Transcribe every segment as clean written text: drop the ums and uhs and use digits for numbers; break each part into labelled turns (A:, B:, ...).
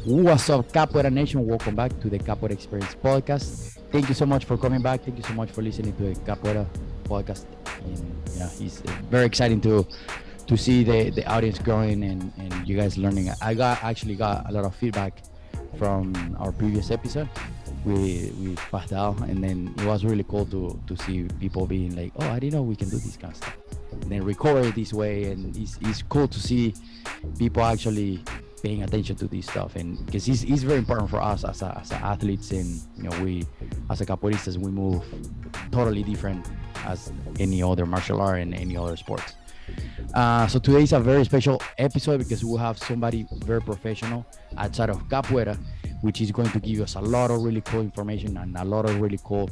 A: What's up, Capoeira Nation? Welcome back to the Capoeira Experience Podcast. Thank you so much for coming back. Thank you so much for listening to the Capoeira Podcast. And yeah, it's very exciting to see the audience growing and you guys learning. I actually got a lot of feedback from our previous episode with Pastel, and then it was really cool to see people being like, oh, I didn't know we can do this kind of stuff. And then record it this way, and it's cool to see people actually paying attention to this stuff, and because it's very important for us as athletes, and we as a capoeiristas we move totally different as any other martial art and any other sports. So today is a very special episode because we'll have somebody very professional outside of capoeira, which is going to give us a lot of really cool information and a lot of really cool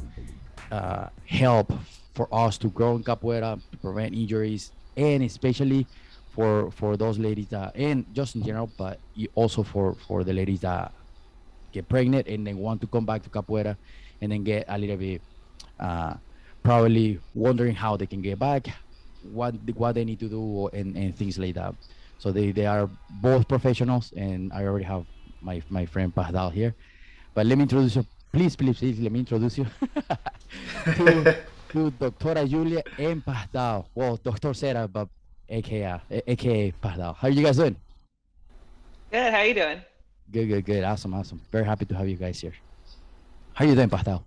A: help for us to grow in capoeira, to prevent injuries, and especially for those ladies that, and just in general, but also for the ladies that get pregnant and then want to come back to capoeira and then get a little bit probably wondering how they can get back, what they need to do, and things like that. So they are both professionals, and I already have my friend Pastel here, but let me introduce you. Please, let me introduce you to Doctora Julia and Pastel. Well, Dr. Ceda, but aka Pastel. How are you guys doing?
B: Good. How are you doing?
A: Good. Awesome. Very happy to have you guys here. How are you doing, Pastel?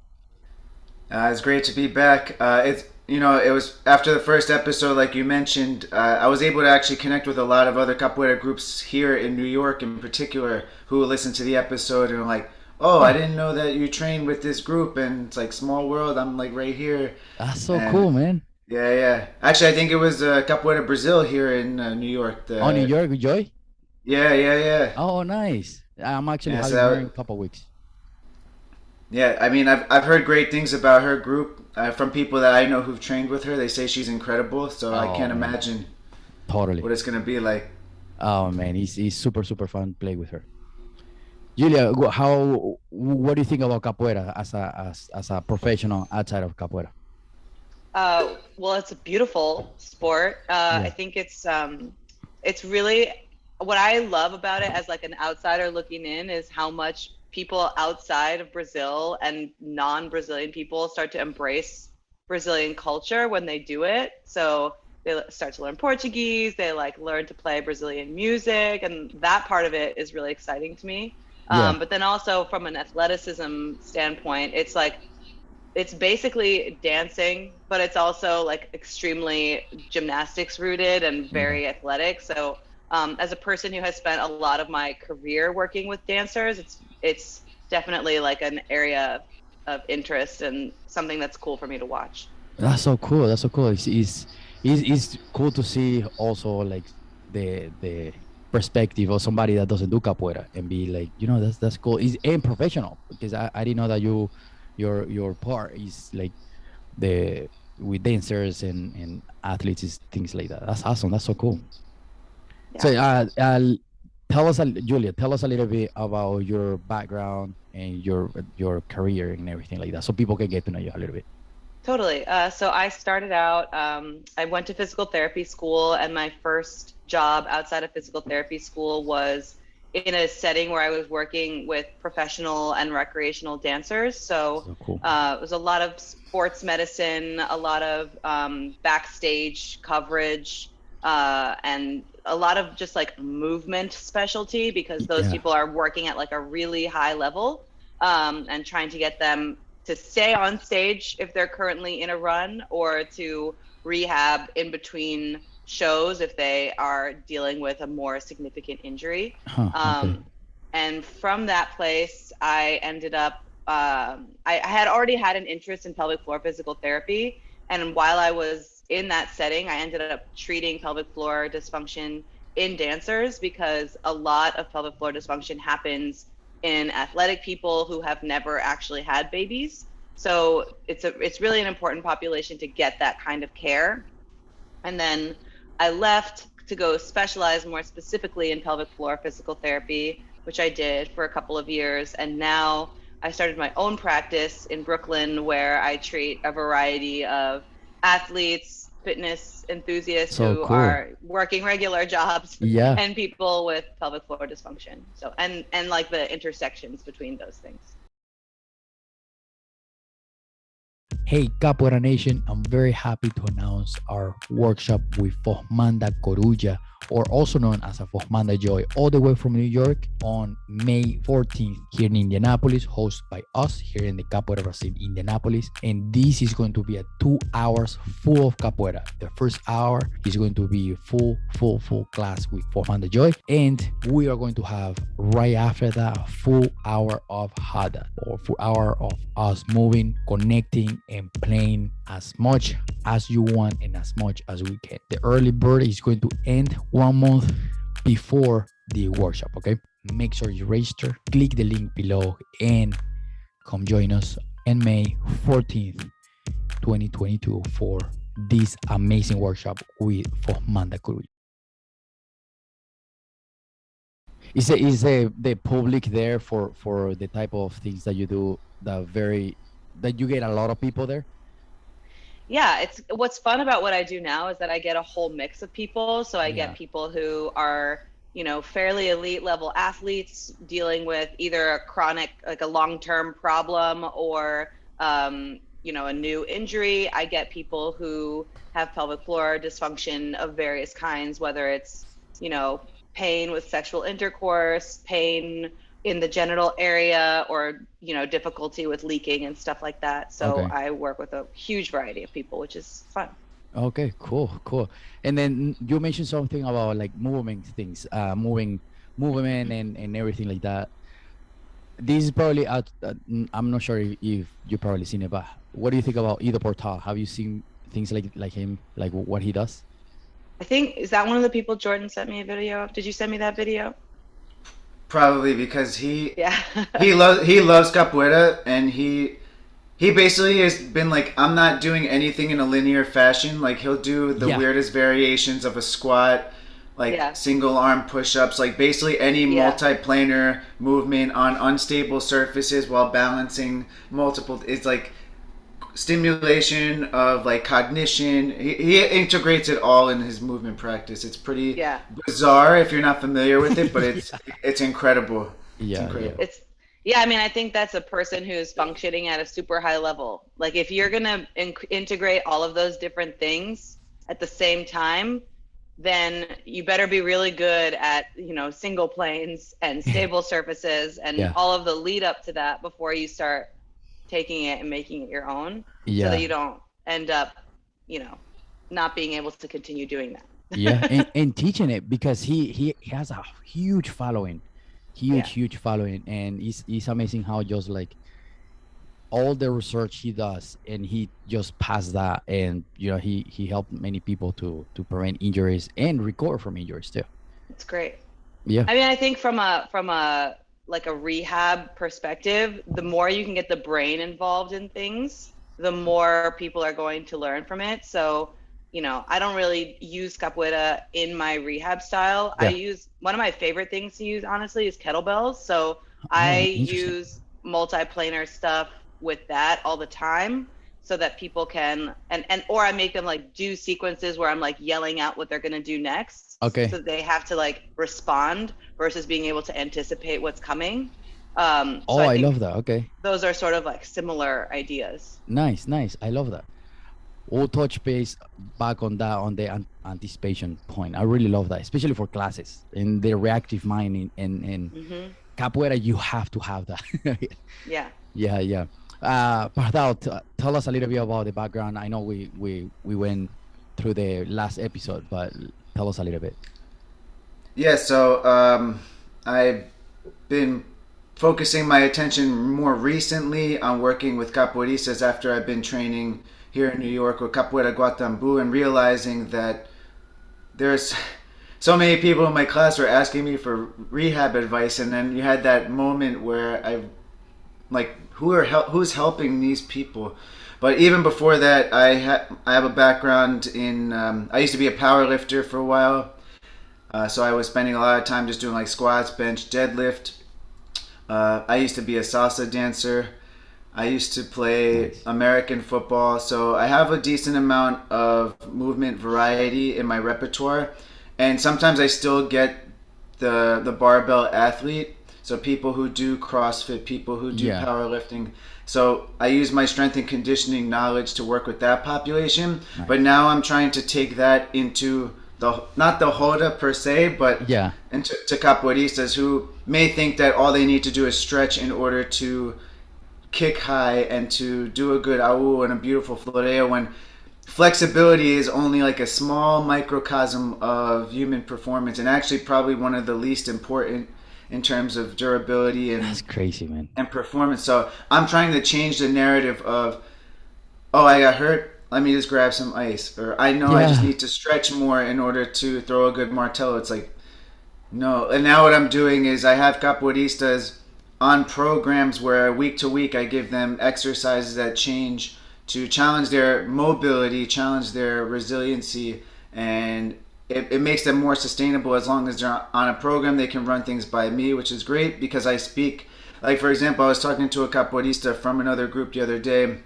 C: It's great to be back. It was after the first episode, like you mentioned, I was able to actually connect with a lot of other capoeira groups here in New York in particular who listened to the episode and were like, oh, I didn't know that you trained with this group, and it's like small world. I'm like right here.
A: That's so cool, man.
C: Yeah. Actually, I think it was Capoeira Brazil here in New York.
A: New York, Joy?
C: Yeah.
A: Oh, nice. I'm actually having her in a couple of weeks.
C: Yeah, I mean, I've heard great things about her group from people that I know who've trained with her. They say she's incredible, so I can't imagine
A: totally
C: what it's gonna be like.
A: Oh man, he's super fun to play with her. Julia, what do you think about capoeira as a professional outside of capoeira?
B: Well, it's a beautiful sport. I think it's really, what I love about it as like an outsider looking in is how much people outside of Brazil and non-Brazilian people start to embrace Brazilian culture when they do it. So they start to learn Portuguese, they like learn to play Brazilian music, and that part of it is really exciting to me. But then also from an athleticism standpoint, it's basically dancing, but it's also like extremely gymnastics rooted and very athletic. So as a person who has spent a lot of my career working with dancers, it's definitely like an area of interest and something that's cool for me to watch.
A: That's so cool. It's cool to see also like the perspective of somebody that doesn't do capoeira and be like, that's cool. And professional, because I didn't know that your part is like with dancers and athletes, is things like that. That's awesome. That's so cool. Yeah. So Julia, tell us a little bit about your background and your career and everything like that, so people can get to know you a little bit.
B: Totally. So I started out, I went to physical therapy school, and my first job outside of physical therapy school was in a setting where I was working with professional and recreational dancers. So
A: cool.
B: It was a lot of sports medicine, a lot of backstage coverage, and a lot of just like movement specialty, because those people are working at like a really high level, and trying to get them to stay on stage if they're currently in a run, or to rehab in between shows if they are dealing with a more significant injury. Okay. And from that place, I ended up, I had already had an interest in pelvic floor physical therapy. And while I was in that setting, I ended up treating pelvic floor dysfunction in dancers, because a lot of pelvic floor dysfunction happens in athletic people who have never actually had babies. So it's really an important population to get that kind of care. And then I left to go specialize more specifically in pelvic floor physical therapy, which I did for a couple of years. And now I started my own practice in Brooklyn, where I treat a variety of athletes, fitness enthusiasts
A: So
B: who
A: cool.
B: are working regular jobs
A: Yeah.
B: and people with pelvic floor dysfunction. So and like the intersections between those things.
A: Hey, Capoeira Nation, I'm very happy to announce our workshop with Fosmanda Coruja, or also known as a Fosmanda Joy, all the way from New York on May 14th here in Indianapolis, hosted by us here in the Capoeira Brazil, Indianapolis. And this is going to be a 2 hours full of Capoeira. The first hour is going to be full class with Fosmanda Joy. And we are going to have right after that a full hour of Hada, or full hour of us moving, connecting, and playing as much as you want and as much as we can. The early bird is going to end 1 month before the workshop, okay? Make sure you register, click the link below, and come join us on May 14th, 2022 for this amazing workshop with Fosmanda Coruja. Is the public there for the type of things that you do that you get a lot of people there?
B: Yeah, it's what's fun about what I do now is that I get a whole mix of people. So I get people who are, fairly elite level athletes dealing with either a chronic, like a long-term problem, or a new injury. I get people who have pelvic floor dysfunction of various kinds, whether it's, pain with sexual intercourse, pain in the genital area, or difficulty with leaking and stuff like that. So
A: Okay.
B: I work with a huge variety of people, which is fun.
A: Okay, cool. And then you mentioned something about like movement things, movement and everything like that. This is probably I'm not sure if you've probably seen it, but what do you think about Ido Portal? Have you seen things like him, like what he does?
B: I think, is that one of the people Jordan sent me a video of? Did you send me that video?
C: Probably because he
B: Yeah.
C: he loves capoeira, and he basically has been like, I'm not doing anything in a linear fashion. Like, he'll do the
A: Yeah.
C: weirdest variations of a squat, like
B: Yeah.
C: single arm push-ups, like basically any
B: Yeah.
C: multi-planar movement on unstable surfaces while balancing multiple. It's like stimulation of like cognition. He integrates it all in his movement practice. It's pretty
B: Yeah.
C: bizarre if you're not familiar with it, but it's incredible. It's
A: Yeah,
C: incredible.
B: I mean, I think that's a person who's functioning at a super high level. Like, if you're gonna integrate all of those different things at the same time, then you better be really good at, single planes and stable surfaces and
A: Yeah.
B: all of the lead up to that before you start taking it and making it your own, so
A: Yeah.
B: that you don't end up, not being able to continue doing that.
A: Yeah, and teaching it, because he has a huge following, huge following, and it's amazing how just like all the research he does, and he just passed that, and he helped many people to prevent injuries and recover from injuries too.
B: It's great.
A: Yeah.
B: I mean, I think from a like a rehab perspective, the more you can get the brain involved in things, the more people are going to learn from it. So, I don't really use capoeira in my rehab style.
A: Yeah.
B: I use, one of my favorite things to use, honestly, is kettlebells. So I
A: Interesting.
B: use multi-planar stuff with that all the time, so that people can, or I make them like do sequences where I'm like yelling out what they're going to do next.
A: Okay.
B: So they have to like respond versus being able to anticipate what's coming. So
A: I
B: think
A: love that. Okay.
B: those are sort of like similar ideas.
A: Nice. I love that. We'll touch base back on that, on the anticipation point. I really love that, especially for classes and the reactive mind in capoeira. You have to have that.
B: Yeah.
A: Yeah. Pardal, tell us a little bit about the background. I know we went through the last episode, but tell us a little bit.
C: Yeah, so I've been focusing my attention more recently on working with capoeiristas after I've been training here in New York with Capoeira Guatambu, and realizing that there's so many people in my class were asking me for rehab advice, and then you had that moment where I like, who's helping these people? But even before that, I have a background in I used to be a power lifter for a while, so I was spending a lot of time just doing like squats, bench, deadlift. I used to be a salsa dancer. I used to play
A: Nice.
C: American football, so I have a decent amount of movement variety in my repertoire. And sometimes I still get the barbell athlete, so people who do CrossFit, people who do
A: Yeah.
C: powerlifting. So I use my strength and conditioning knowledge to work with that population. But
A: Nice.
C: now I'm trying to take that into the not the Hoda per se, but
A: Yeah.
C: into to capoeiristas who may think that all they need to do is stretch in order to kick high and to do a good au and a beautiful floreo when flexibility is only like a small microcosm of human performance and actually probably one of the least important in terms of durability
A: That's crazy, man.
C: and performance. So I'm trying to change the narrative of, oh, I got hurt, let me just grab some ice, or I know I just
A: Yeah.
C: need to stretch more in order to throw a good martello. It's like, no. And now what I'm doing is I have capoeiristas on programs where week to week I give them exercises that change to challenge their mobility, challenge their resiliency, and it makes them more sustainable as long as they're on a program. They can run things by me, which is great because I speak. Like, for example, I was talking to a capoeirista from another group the other day, and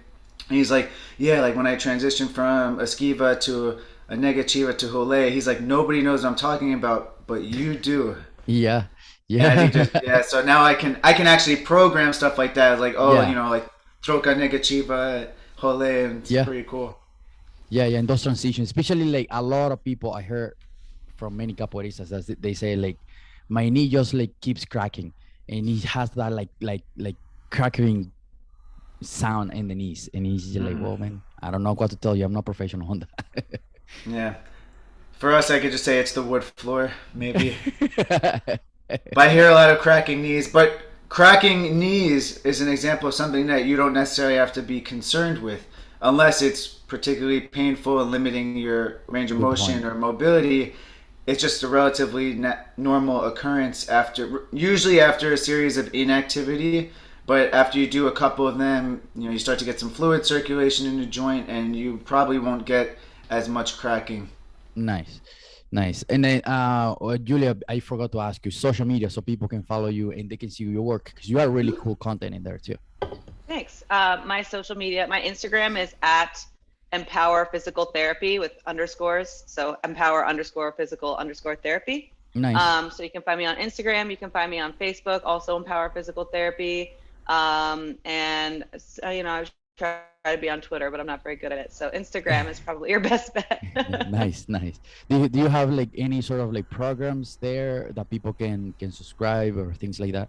C: he's like, yeah, like when I transitioned from esquiva to a negativa to jole, he's like, nobody knows what I'm talking about, but you do.
A: Yeah.
C: And he
A: Yeah.
C: just, yeah, so now I can actually program stuff like that, like, oh,
A: Yeah.
C: like troca negativa, jole, and it's
A: Yeah.
C: pretty cool.
A: Yeah, yeah, and those transitions, especially like a lot of people I heard from many capoeiristas that they say like my knee just like keeps cracking, and he has that like cracking sound in the knees, and he's just like, well, man, I don't know what to tell you. I'm not professional on
C: Yeah. For us, I could just say it's the wood floor, maybe.
A: that.
C: But I hear a lot of cracking knees. But cracking knees is an example of something that you don't necessarily have to be concerned with, unless it's particularly painful and limiting your range of
A: Good
C: motion
A: point.
C: or mobility. It's just a relatively normal occurrence usually after a series of inactivity. But after you do a couple of them, you start to get some fluid circulation in the joint, and you probably won't get as much cracking.
A: Nice, nice. And then, Julia, I forgot to ask you social media so people can follow you and they can see your work because you have really cool content in there too.
B: Thanks. My social media, my Instagram is at Empower Physical Therapy with underscores. So empower underscore physical underscore therapy.
A: Nice.
B: So you can find me on Instagram. You can find me on Facebook, also Empower Physical Therapy. And I try to be on Twitter, but I'm not very good at it. So Instagram is probably your best bet.
A: Nice, nice. Do you have like any sort of like programs there that people can subscribe or things like that?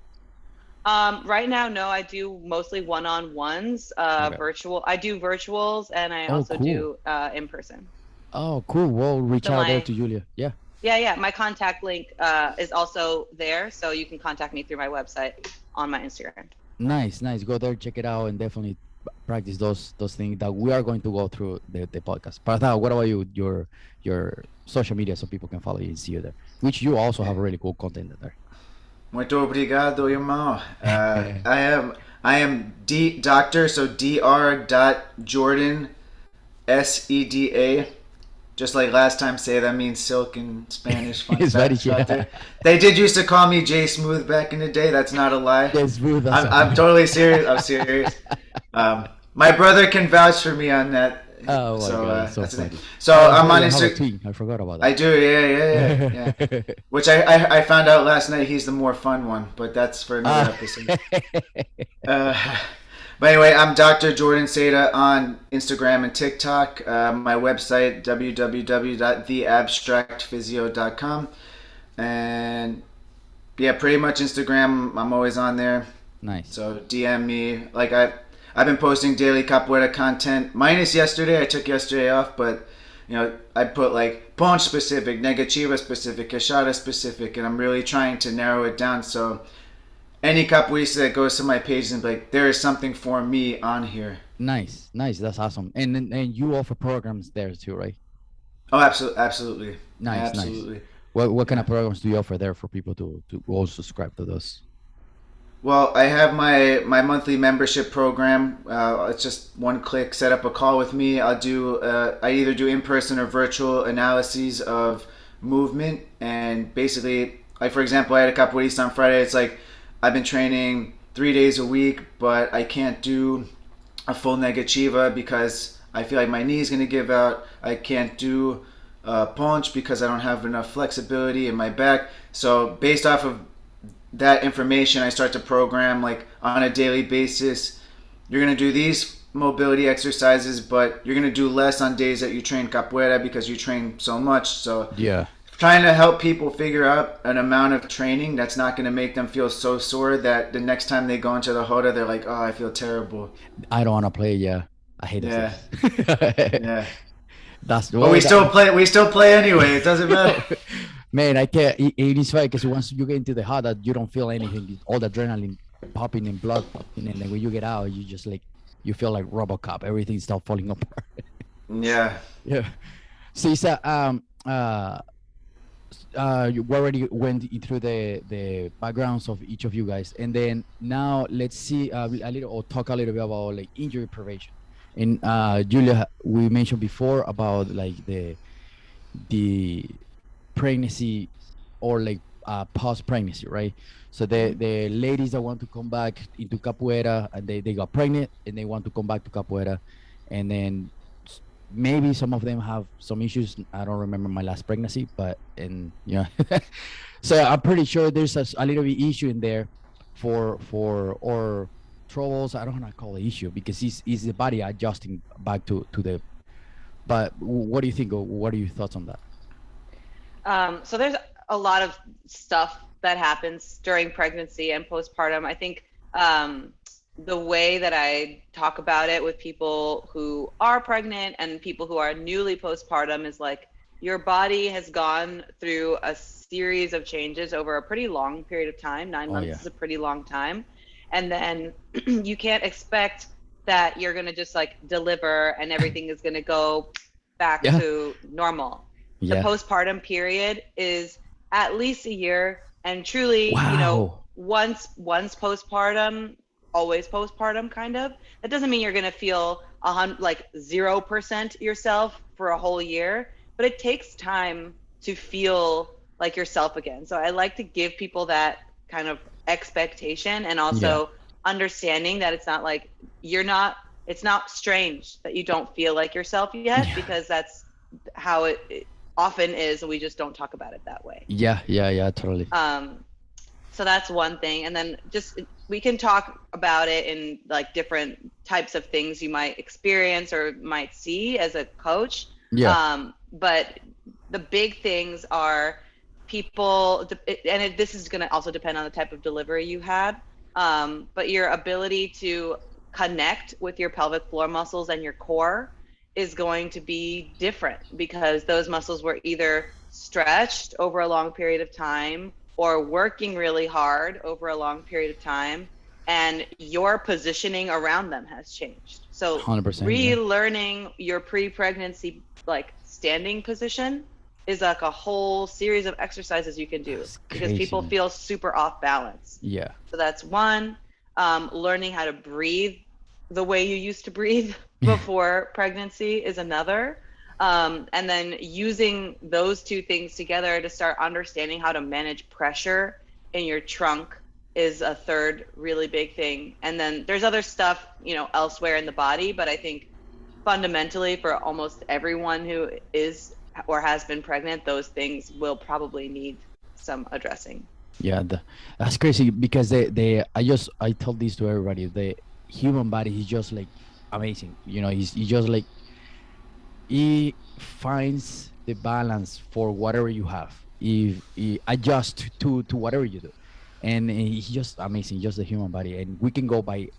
B: Right now, no, I do mostly one-on-ones,
A: Okay.
B: virtual. I do virtuals and I
A: Oh,
B: also
A: cool.
B: do in person.
A: Oh, cool. Well, reach
B: So
A: out there
B: my
A: to Julia. Yeah.
B: yeah, my contact link is also there, so you can contact me through my website on my Instagram.
A: Nice, nice. Go there, check it out, and definitely practice those things that we are going to go through the podcast. But what about you? Your social media so people can follow you and see you there. Which you also have really cool content there.
C: Muito obrigado, irmão. I am Ft.Dr. So Dr. Ceda. Just like last time, Ceda means silk in Spanish. Fun
A: It's
C: fact
A: very
C: out there. They did used to call me J Smooth back in the day. That's not a lie.
A: Yes, smooth.
C: I'm totally serious. I'm serious. My brother can vouch for me on that.
A: Oh my God, so
C: that's the thing.
A: funny.
C: So
A: Oh,
C: I'm on
A: you have a
C: Instagram.
A: twin. I forgot about
C: I
A: that.
C: do, yeah. Which I found out last night he's the more fun one, but that's for another episode. But anyway, I'm Dr. Jordan Ceda on Instagram and TikTok. My website, www.theabstractphysio.com. And yeah, pretty much Instagram, I'm always on there.
A: Nice.
C: So DM me. Like I've been posting daily capoeira content. Minus yesterday, I took yesterday off, but I put like punch specific, negativa specific, quechada specific, and I'm really trying to narrow it down. So any capoeirista that goes to my page and be like, there is something for me on here.
A: Nice, nice. That's awesome. And you offer programs there too, right?
C: Oh, absolutely.
A: Nice,
C: Absolutely.
A: nice. What kind of programs do you offer there for people to also subscribe to those?
C: Well, I have my monthly membership program. It's just one click, set up a call with me. I either do in-person or virtual analyses of movement, and basically, like for example, I had a capoeirista on Friday. It's like I've been training 3 days a week, but I can't do a full negativa because I feel like my knee is going to give out. I can't do punch because I don't have enough flexibility in my back. So based off of that information, I start to program like on a daily basis. You're going to do these mobility exercises, but you're going to do less on days that you train capoeira because you train so much. So
A: Yeah.
C: trying to help people figure out an amount of training that's not going to make them feel so sore that the next time they go into the roda, they're like, oh, I feel terrible.
A: I don't want to play. Yeah. I hate it.
C: Yeah.
A: That's
C: But we still play. We still play anyway. It doesn't matter.
A: Man, I can't. It is funny because once you get into the hot, that you don't feel anything. All the adrenaline popping and blood popping, and then when you get out, you just like you feel like RoboCop. Everything starts falling apart.
C: Yeah.
A: Yeah. Cesa, you already went through the backgrounds of each of you guys, and then now let's see a little or talk a little bit about like injury prevention. And Julia, we mentioned before about like the pregnancy or like post pregnancy, right? So the ladies that want to come back into capoeira and they got pregnant and they want to come back to capoeira, and then maybe some of them have some issues. I don't remember my last pregnancy, but so I'm pretty sure there's a little bit issue in there for or troubles. I don't want to call it issue because it's the body adjusting back to the. But what do you think? Or what are your thoughts on that?
B: So there's a lot of stuff that happens during pregnancy and postpartum. I think the way that I talk about it with people who are pregnant and people who are newly postpartum is like your body has gone through a series of changes over a pretty long period of time. 9 months is a pretty long time. And then you can't expect that you're going to just like deliver and everything is going to go back to normal. The postpartum period is at least a year, and truly, once postpartum, always postpartum kind of. That doesn't mean you're going to feel like 0% yourself for a whole year, but it takes time to feel like yourself again. So I like to give people that kind of expectation, and also understanding that it's not like it's not strange that you don't feel like yourself yet, because that's how it often is. We just don't talk about it that way. Yeah, totally. So that's one thing. And then just we can talk about it in like different types of things you might experience or might see as a coach. But the big things are people, and this is going to also depend on the type of delivery you had, but your ability to connect with your pelvic floor muscles and your core is going to be different, because those muscles were either stretched over a long period of time or working really hard over a long period of time, and your positioning around them has changed. So 100%, relearning your pre-pregnancy like standing position is like a whole series of exercises you can do, because people feel super off balance. So that's one. Learning how to breathe the way you used to breathe before pregnancy is another. And then using those two things together to start understanding how to manage pressure in your trunk is a third really big thing. And then there's other stuff, elsewhere in the body, but I think fundamentally for almost everyone who is or has been pregnant, those things will probably need some addressing.
A: That's crazy, because I told this to everybody. The human body is just like amazing. He's just like, he finds the balance for whatever you have. He adjusts to whatever you do, and he's just amazing. Just the human body, and we can go by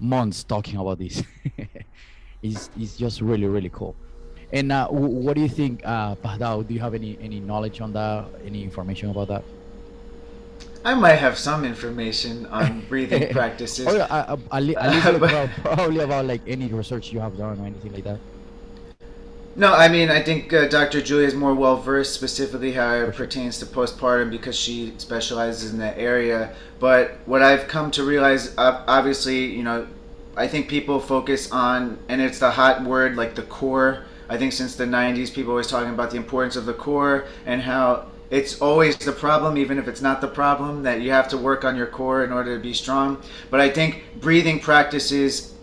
A: months talking about this. It's just really, really cool. And what do you think, Pahdao? Do you have any knowledge on that? Any information about that?
C: I might have some information on breathing practices.
A: Probably about like any research you have done or anything like that.
C: No, I mean, I think Dr. Julia is more well-versed specifically how it pertains to postpartum, because she specializes in that area. But what I've come to realize, obviously, I think people focus on, and it's the hot word, like the core. I think since the 90s, people are always talking about the importance of the core and how it's always the problem, even if it's not the problem, that you have to work on your core in order to be strong. But I think breathing practices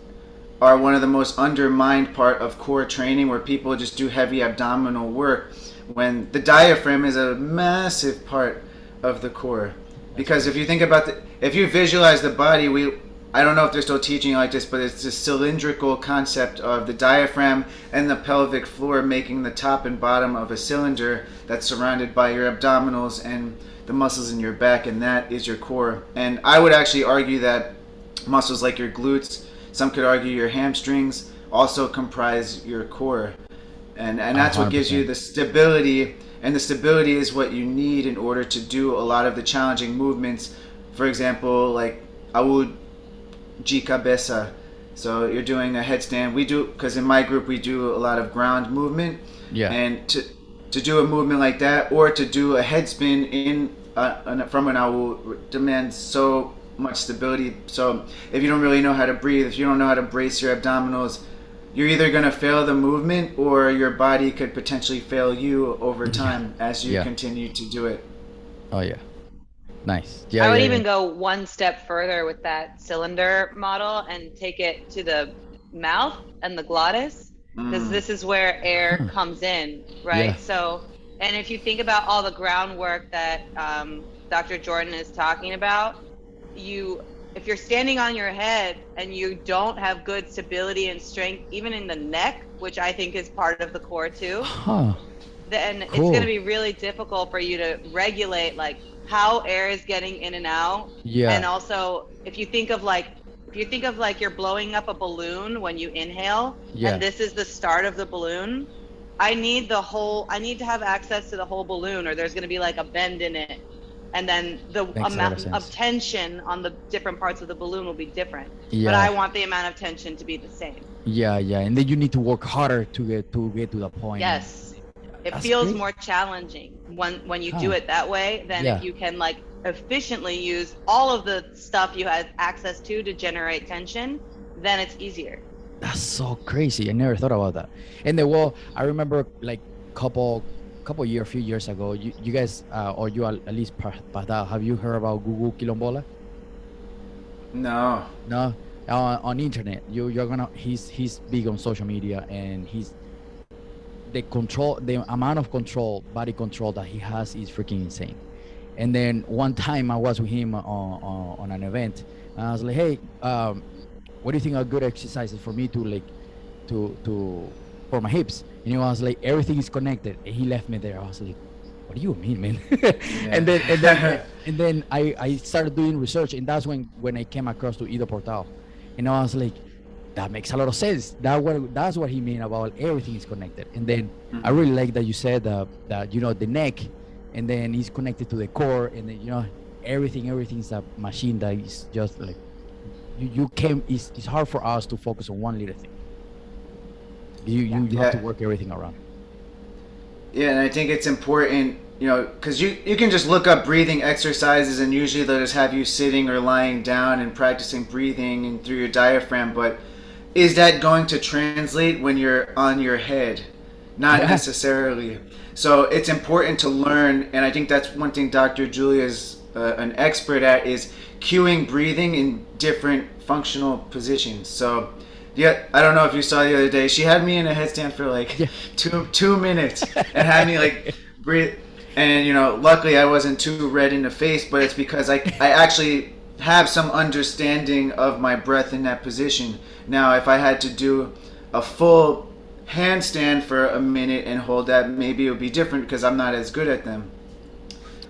C: are one of the most undermined part of core training, where people just do heavy abdominal work when the diaphragm is a massive part of the core. Because if you think about if you visualize the body, I don't know if they're still teaching like this, but it's this cylindrical concept of the diaphragm and the pelvic floor making the top and bottom of a cylinder that's surrounded by your abdominals and the muscles in your back, and that is your core. And I would actually argue that muscles like your glutes, some could argue your hamstrings, also comprise your core. And that's 100%. What gives you the stability, and the stability is what you need in order to do a lot of the challenging movements. For example, like Aud G cabeza. So you're doing a headstand. We do, because in my group we do a lot of ground movement.
A: Yeah.
C: And to do a movement like that, or to do a head spin from an Aud, demands so much stability. So if you don't really know how to breathe, if you don't know how to brace your abdominals, you're either going to fail the movement, or your body could potentially fail you over time as you continue to do it.
A: Oh yeah. Nice. Yeah.
B: I would even go one step further with that cylinder model and take it to the mouth and the glottis, because this is where air comes in, right?
A: Yeah.
B: So, and if you think about all the groundwork that Dr. Jordan is talking about, if you're standing on your head and you don't have good stability and strength, even in the neck, which I think is part of the core too, then it's going to be really difficult for you to regulate like how air is getting in and out.
A: Yeah.
B: And also, if you think of like you're blowing up a balloon when you inhale, and this is the start of the balloon, I need to have access to the whole balloon, or there's going to be like a bend in it. And then the amount of tension on the different parts of the balloon will be different. Yeah. But I want the amount of tension to be the same.
A: Yeah. And then you need to work harder to get to the point.
B: Yes. It feels more challenging when you do it that way than if you can like efficiently use all of the stuff you had access to generate tension, then it's easier.
A: That's so crazy. I never thought about that. And then, I remember like a few years ago, you guys, or you at least Pada, have you heard about Gugu Quilombola?
C: No.
A: On internet, he's big on social media, and the amount of body control that he has is freaking insane. And then one time I was with him on an event, and I was like, hey, what do you think are good exercises for me for my hips? And he was like, everything is connected. And he left me there. I was like, what do you mean, man? and then I started doing research, and that's when I came across to Ido Portal. And I was like, that makes a lot of sense. That's what he mean about everything is connected. And then I really like that you said that the neck, and then it's connected to the core, and then everything's a machine that is just like it's hard for us to focus on one little thing. You have to work everything around.
C: Yeah, and I think it's important, because you can just look up breathing exercises, and usually they'll just have you sitting or lying down and practicing breathing and through your diaphragm. But is that going to translate when you're on your head? Not necessarily. So it's important to learn, and I think that's one thing Dr. Julia is an expert at, is cueing breathing in different functional positions. So I don't know if you saw the other day, she had me in a headstand for like 2 minutes and had me like breathe. And luckily I wasn't too red in the face, but it's because I actually have some understanding of my breath in that position. Now, if I had to do a full handstand for a minute and hold that, maybe it would be different because I'm not as good at them.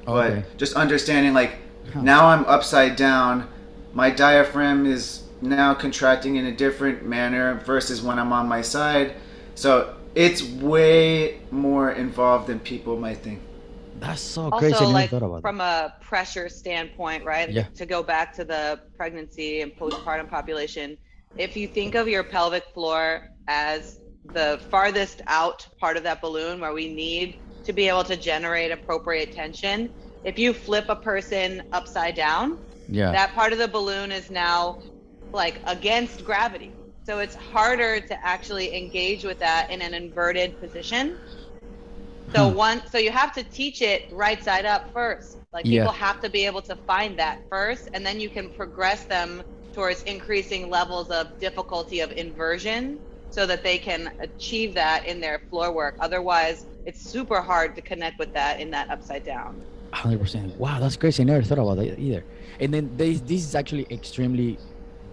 C: Okay. But just understanding, like, now I'm upside down, my diaphragm is now contracting in a different manner versus when I'm on my side. So it's way more involved than people might think.
A: That's so crazy.
B: Also, like, from a pressure standpoint, right?
A: Yeah.
B: To go back to the pregnancy and postpartum population, if you think of your pelvic floor as the farthest out part of that balloon where we need to be able to generate appropriate tension, if you flip a person upside down, that part of the balloon is now like against gravity. So it's harder to actually engage with that in an inverted position. So you have to teach it right side up first. Like people have to be able to find that first, and then you can progress them towards increasing levels of difficulty of inversion so that they can achieve that in their floor work. Otherwise, it's super hard to connect with that in that upside down.
A: 100%. Wow, that's crazy. I never thought about that either. And then this is actually extremely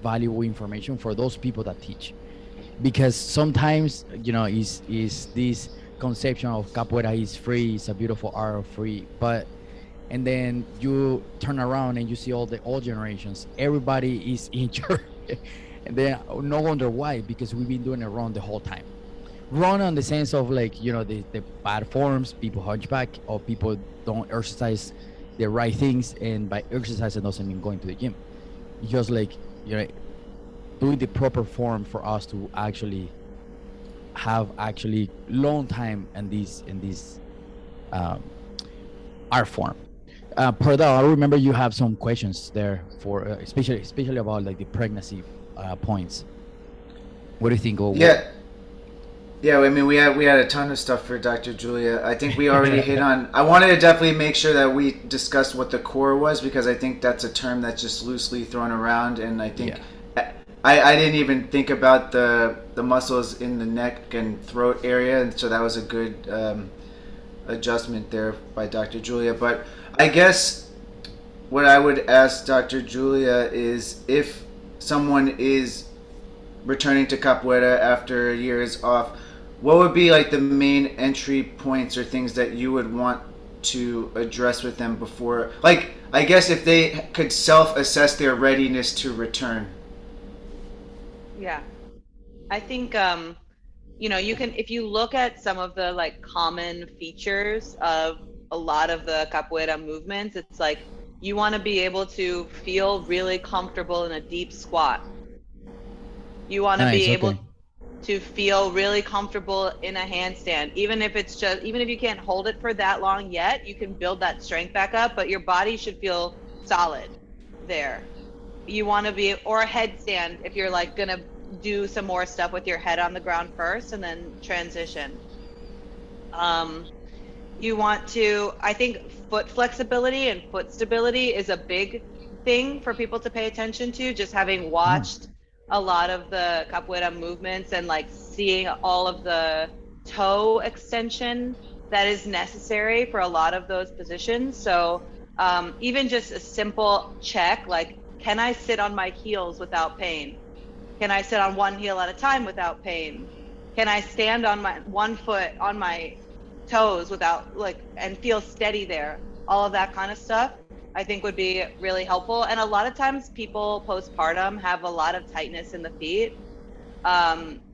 A: valuable information for those people that teach, because sometimes is this conception of capoeira is free, it's a beautiful art, free, and then you turn around and you see all the old generations, everybody is injured. And then no wonder why, because we've been doing it wrong the whole time. Wrong in the sense of the bad forms, people hunchback, or people don't exercise the right things, and by exercising doesn't mean going to the gym. Just doing the proper form for us to actually have long time in this art form. Pardal, I remember you have some questions there for especially about the pregnancy points. What do you think?
C: Yeah, I mean, we had a ton of stuff for Dr. Julia. I think we already hit on. I wanted to definitely make sure that we discussed what the core was, because I think that's a term that's just loosely thrown around, and I think I didn't even think about the muscles in the neck and throat area, and so that was a good adjustment there by Dr. Julia. But I guess what I would ask Dr. Julia is, if someone is returning to capoeira after a year is off, what would be the main entry points or things that you would want to address with them before, I guess if they could self-assess their readiness to return?
B: Yeah, I think you can, if you look at some of the common features of a lot of the capoeira movements, it's you want to be able to feel really comfortable in a deep squat. You want to be able to feel really comfortable in a handstand, even if you can't hold it for that long yet, you can build that strength back up, but your body should feel solid there. You want to be, or a headstand if you're gonna do some more stuff with your head on the ground first and then transition. You want to, I think foot flexibility and foot stability is a big thing for people to pay attention to, just having watched a lot of the capoeira movements and seeing all of the toe extension that is necessary for a lot of those positions. So even just a simple check, can I sit on my heels without pain? Can I sit on one heel at a time without pain? Can I stand on my one foot on my toes without and feel steady there? All of that kind of stuff I think would be really helpful. And a lot of times people postpartum have a lot of tightness in the feet.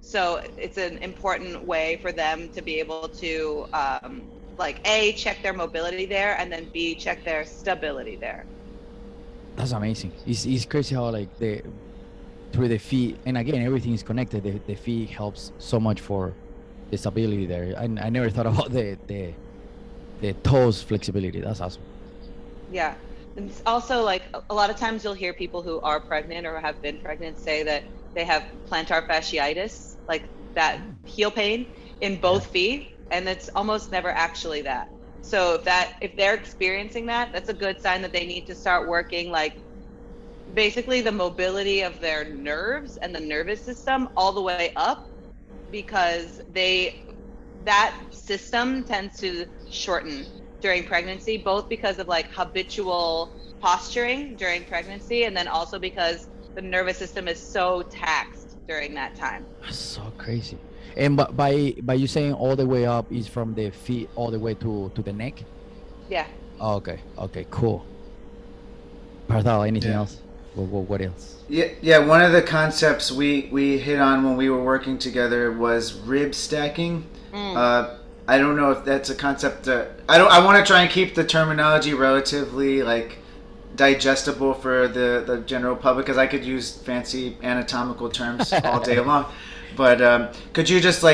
B: So it's an important way for them to be able to A, check their mobility there, and then B, check their stability there.
A: That's amazing. It's crazy how through the feet, and again, everything is connected. The feet helps so much for the stability there. I never thought about the toes flexibility. That's awesome.
B: Yeah. And it's also a lot of times you'll hear people who are pregnant or have been pregnant say that they have plantar fasciitis, that heel pain in both feet, and it's almost never actually that. So if they're experiencing that, that's a good sign that they need to start working basically the mobility of their nerves and the nervous system all the way up, because that system tends to shorten during pregnancy, both because of habitual posturing during pregnancy, and then also because the nervous system is so taxed during that time.
A: That's so crazy. And by you saying all the way up is from the feet all the way to the neck?
B: Yeah.
A: Oh, okay, cool. Pardal, anything else? What else?
C: Yeah. One of the concepts we hit on when we were working together was rib stacking. I don't know if that's a concept. I want to try and keep the terminology relatively digestible for the general public, because I could use fancy anatomical terms all day long. But could you just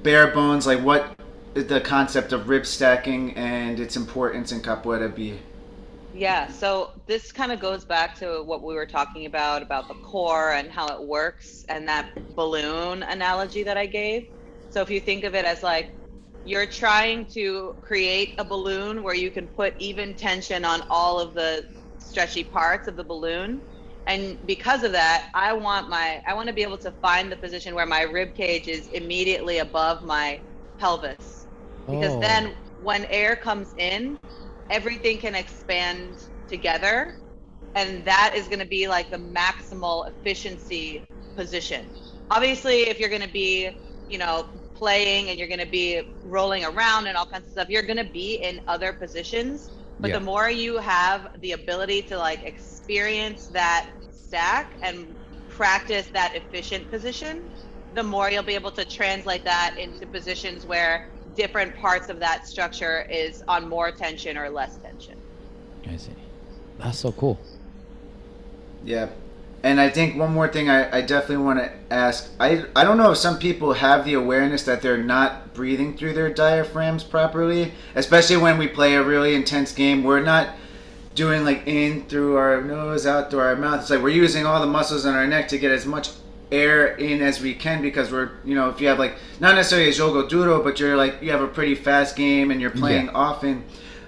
C: bare bones what the concept of rib stacking and its importance in capoeira be?
B: Yeah, so this kind of goes back to what we were talking about the core and how it works, and that balloon analogy that I gave. So if you think of it as you're trying to create a balloon where you can put even tension on all of the stretchy parts of the balloon. And because of that, I want to be able to find the position where my rib cage is immediately above my pelvis. Because
A: Oh,
B: then when air comes in, everything can expand together, and that is going to be like the maximal efficiency position. Obviously, if you're going to be, playing and you're going to be rolling around and all kinds of stuff, you're going to be in other positions. But the more you have the ability to like experience that stack and practice that efficient position, the more you'll be able to translate that into positions where different parts of that structure is on more tension or less tension.
A: I see. That's so cool.
C: Yeah. And I think one more thing I definitely want to ask. I don't know if some people have the awareness that they're not breathing through their diaphragms properly, especially when we play a really intense game. We're not doing like in through our nose, out through our mouth. It's like we're using all the muscles in our neck to get as much air in as we can, because we're, if you have like, not necessarily a jogo duro, but you have a pretty fast game and you're playing often.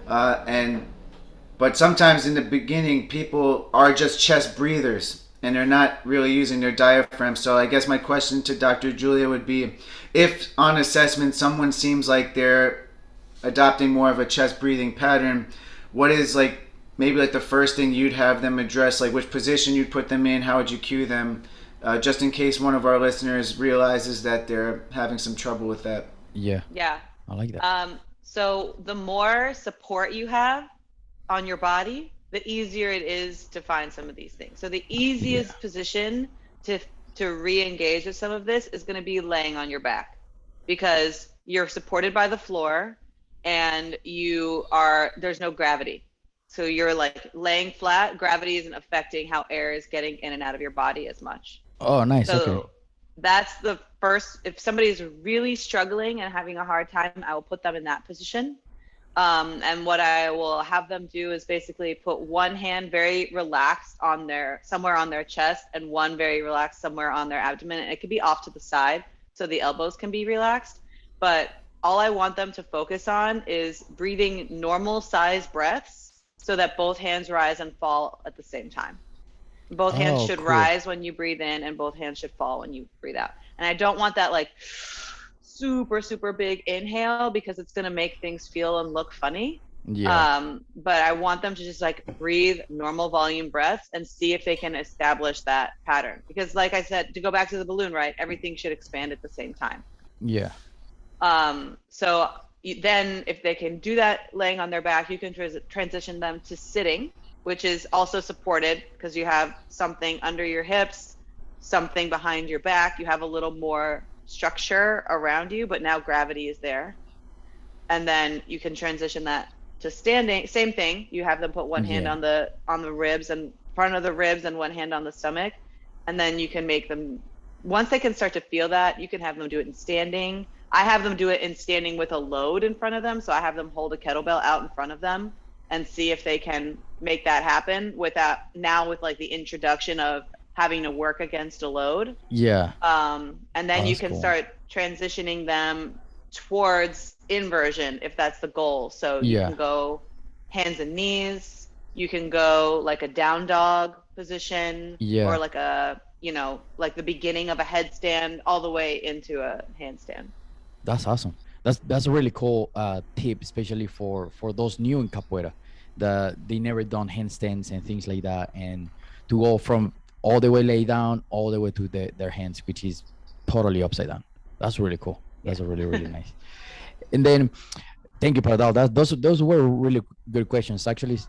C: But sometimes in the beginning, people are just chest breathers and they're not really using their diaphragm. So I guess my question to Dr. Julia would be, if on assessment someone seems like they're adopting more of a chest breathing pattern, what is like maybe like the first thing you'd have them address, like which position you'd put them in, how would you cue them, just in case one of our listeners realizes that they're having some trouble with that?
A: Yeah.
B: Yeah.
A: I like that.
B: So the more support you have on your body, the easier it is to find some of these things. So the easiest position to re-engage with some of this is going to be laying on your back, because you're supported by the floor and there's no gravity. So you're like laying flat. Gravity isn't affecting how air is getting in and out of your body as much.
A: Oh, nice.
B: So
A: Okay.
B: that's the first. If somebody's really struggling and having a hard time, I will put them in that position. And what I will have them do is basically put one hand very relaxed somewhere on their chest, and one very relaxed somewhere on their abdomen. And it could be off to the side so the elbows can be relaxed. But all I want them to focus on is breathing normal size breaths so that both hands rise and fall at the same time. Both hands should rise when you breathe in, and both hands should fall when you breathe out. And I don't want that like super, super big inhale, because it's going to make things feel and look funny.
A: Yeah.
B: But I want them to just like breathe normal volume breaths and see if they can establish that pattern. Because like I said, to go back to the balloon, right? Everything should expand at the same time.
A: Yeah.
B: So then if they can do that laying on their back, you can transition them to sitting, which is also supported because you have something under your hips, something behind your back. You have a little more structure around you, but now gravity is there. And then you can transition that to standing. Same thing. You have them put one hand on the ribs and front of the ribs, and one hand on the stomach. And then you can make them, once they can start to feel that, you can have them do it in standing. I have them do it in standing with a load in front of them. So I have them hold a kettlebell out in front of them and see if they can make that happen without, now with like the introduction of having to work against a load.
A: Yeah.
B: And then you can start transitioning them towards inversion if that's the goal. So you can go hands and knees. You can go like a down dog position, or like a, like the beginning of a headstand all the way into a handstand.
A: That's awesome. That's a really cool tip, especially for those new in capoeira. They never done handstands and things like that, and to go from all the way lay down all the way to their hands, which is totally upside down. That's really cool. That's a really, really nice. And then thank you, Pradal. Those were really good questions. Actually,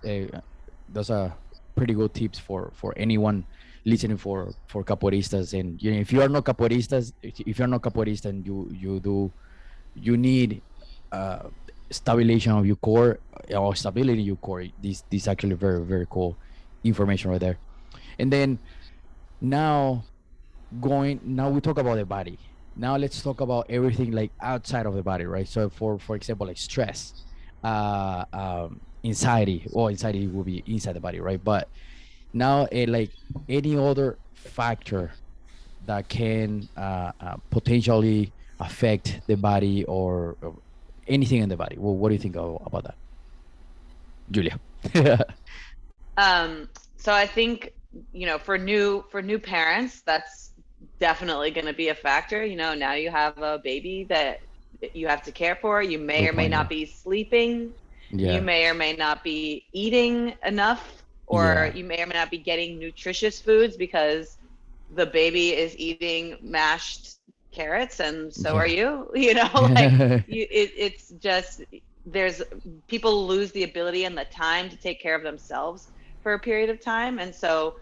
A: those are pretty good tips for anyone listening for capoeiristas. And if you are not capoeiristas, if you're not capoeirista and you need stabilization of your core, or stability in your core, this actually very, very cool information right there. And then now we talk about the body. Now let's talk about everything like outside of the body, right? So for example, like stress, anxiety. Well, anxiety will be inside the body, right? But now like any other factor that can potentially affect the body, or anything in the body. Well, what do you think about that, Julia?
B: So I think, for new parents, that's definitely going to be a factor. Now you have a baby that you have to care for. You may
A: Good
B: or may
A: point,
B: not
A: yeah.
B: be sleeping. You
A: Yeah.
B: may or may not be eating enough, or
A: Yeah.
B: you may or may not be getting nutritious foods because the baby is eating mashed carrots and so are
A: Yeah.
B: you. Like it's just, there's people lose the ability and the time to take care of themselves for a period of time. And so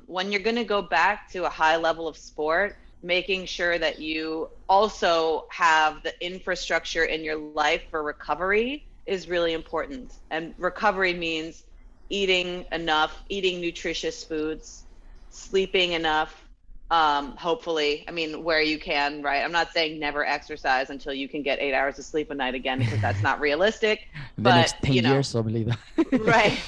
B: when you're going to go back to a high level of sport, making sure that you also have the infrastructure in your life for recovery is really important. And recovery means eating enough, eating nutritious foods, sleeping enough, hopefully, I mean, where you can, right? I'm not saying never exercise until you can get 8 hours of sleep a night again, because that's not realistic.
A: The
B: But,
A: next 10 years, I believe that.
B: right.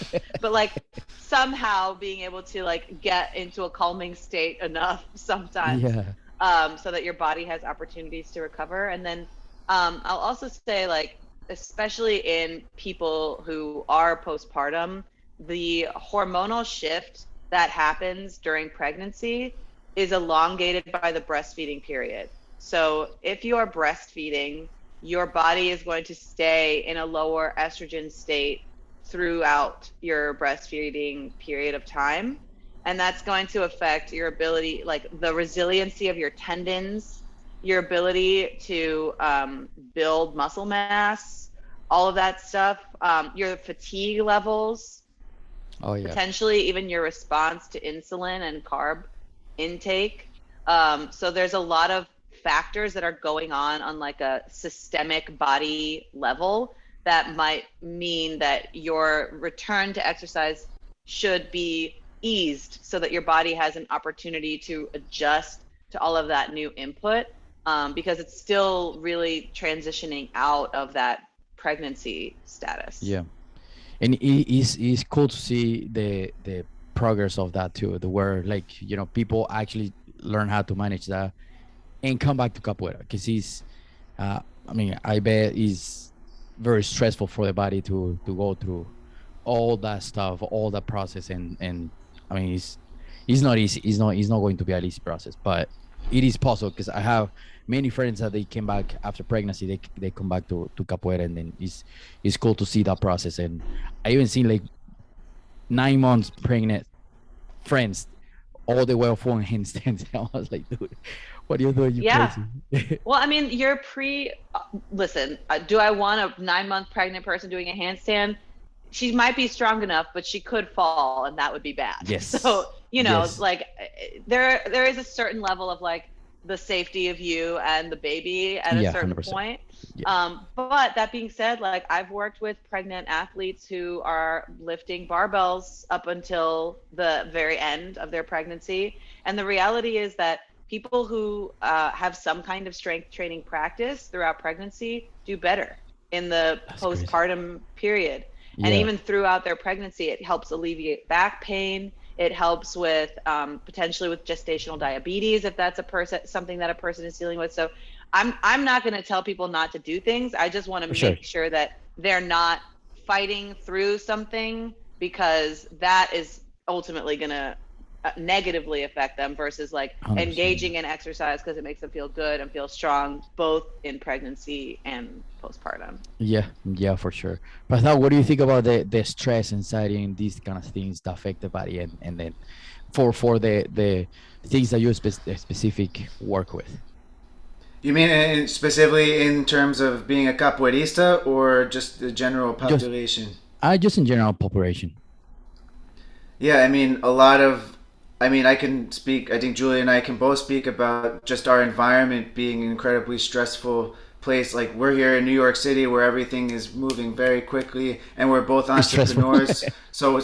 B: But like somehow being able to like get into a calming state enough sometimes,
A: Yeah.
B: so that your body has opportunities to recover. And then I'll also say, like, especially in people who are postpartum, the hormonal shift that happens during pregnancy is elongated by the breastfeeding period. So if you are breastfeeding, your body is going to stay in a lower estrogen state throughout your breastfeeding period of time. And that's going to affect your ability, like the resiliency of your tendons, your ability to build muscle mass, all of that stuff, your fatigue levels,
A: Oh, yeah.
B: potentially even your response to insulin and carb intake. So there's a lot of factors that are going on like a systemic body level that might mean that your return to exercise should be eased so that your body has an opportunity to adjust to all of that new input, because it's still really transitioning out of that pregnancy status.
A: Yeah. And it's cool to see the progress of that too, the where like people actually learn how to manage that and come back to capoeira, because I bet it's very stressful for the body to go through all that stuff, all that process, and I mean it's not easy. It's not going to be an easy process, but it is possible, because I have many friends that they came back after pregnancy. They come back to capoeira, and then it's cool to see that process. And I even seen like 9 months pregnant friends all the way up on handstands. I was like, dude, what are you doing? You
B: Yeah.
A: crazy.
B: Well, I mean, listen, do I want a 9-month pregnant person doing a handstand? She might be strong enough, but she could fall, and that would be bad.
A: Yes.
B: So,
A: Yes.
B: like there is a certain level of like the safety of you and the baby at a
A: Yeah,
B: certain
A: 100%.
B: point.
A: Yeah.
B: But that being said, like I've worked with pregnant athletes who are lifting barbells up until the very end of their pregnancy. And the reality is that people who have some kind of strength training practice throughout pregnancy do better in the
A: That's crazy.
B: postpartum period.
A: Yeah.
B: And even throughout their pregnancy, it helps alleviate back pain. It helps with potentially with gestational diabetes, if that's something that a person is dealing with. So I'm not going to tell people not to do things. I just want to make sure that they're not fighting through something, because that is ultimately going to negatively affect them, versus like
A: 100%.
B: engaging in exercise because it makes them feel good and feel strong, both in pregnancy and postpartum.
A: Yeah, for sure. But now, what do you think about the stress, anxiety, and these kind of things that affect the body, and then for the things that you specific work with?
C: You mean specifically in terms of being a capoeirista, or just the general population?
A: Just in general population.
C: Yeah, I mean, I can speak, I think Julia and I can both speak about just our environment being an incredibly stressful place. Like, we're here in New York City where everything is moving very quickly, and we're both entrepreneurs. so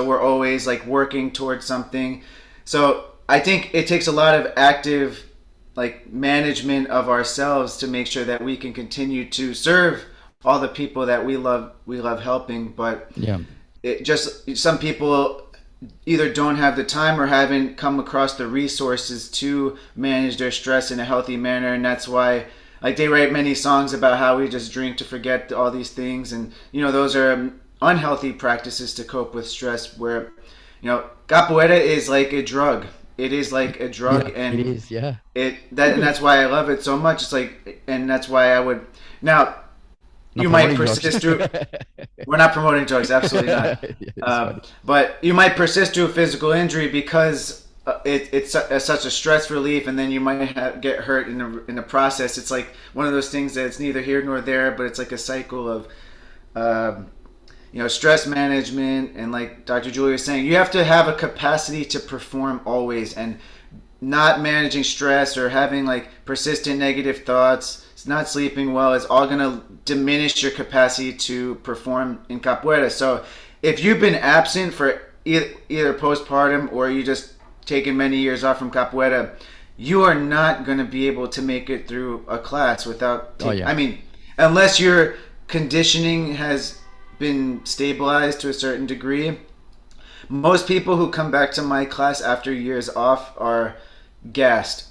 C: we're always like working towards something. So I think it takes a lot of active like management of ourselves to make sure that we can continue to serve all the people that we love helping. But
A: yeah,
C: it just, some people either don't have the time or haven't come across the resources to manage their stress in a healthy manner, and that's why like they write many songs about how we just drink to forget all these things, and those are unhealthy practices to cope with stress. Where capoeira is like a drug. It is like a drug,
A: Yeah,
C: and
A: it is. Yeah.
C: and that's why I love it so much. It's like, and that's why I would now.
A: Not
C: You might
A: promoting drugs.
C: persist through. We're not promoting drugs, absolutely not.
A: Yeah, it's funny.
C: But you might persist through a physical injury because it's such a stress relief, and then you might get hurt in the process. It's like one of those things that it's neither here nor there, but it's like a cycle of, stress management. And like Dr. Julia was saying, you have to have a capacity to perform always, and not managing stress or having like persistent negative thoughts. It's not sleeping well. It's all gonna diminish your capacity to perform in capoeira. So if you've been absent for either postpartum or you just taken many years off from capoeira, you are not going to be able to make it through a class without I mean, unless your conditioning has been stabilized to a certain degree. Most people who come back to my class after years off are gassed.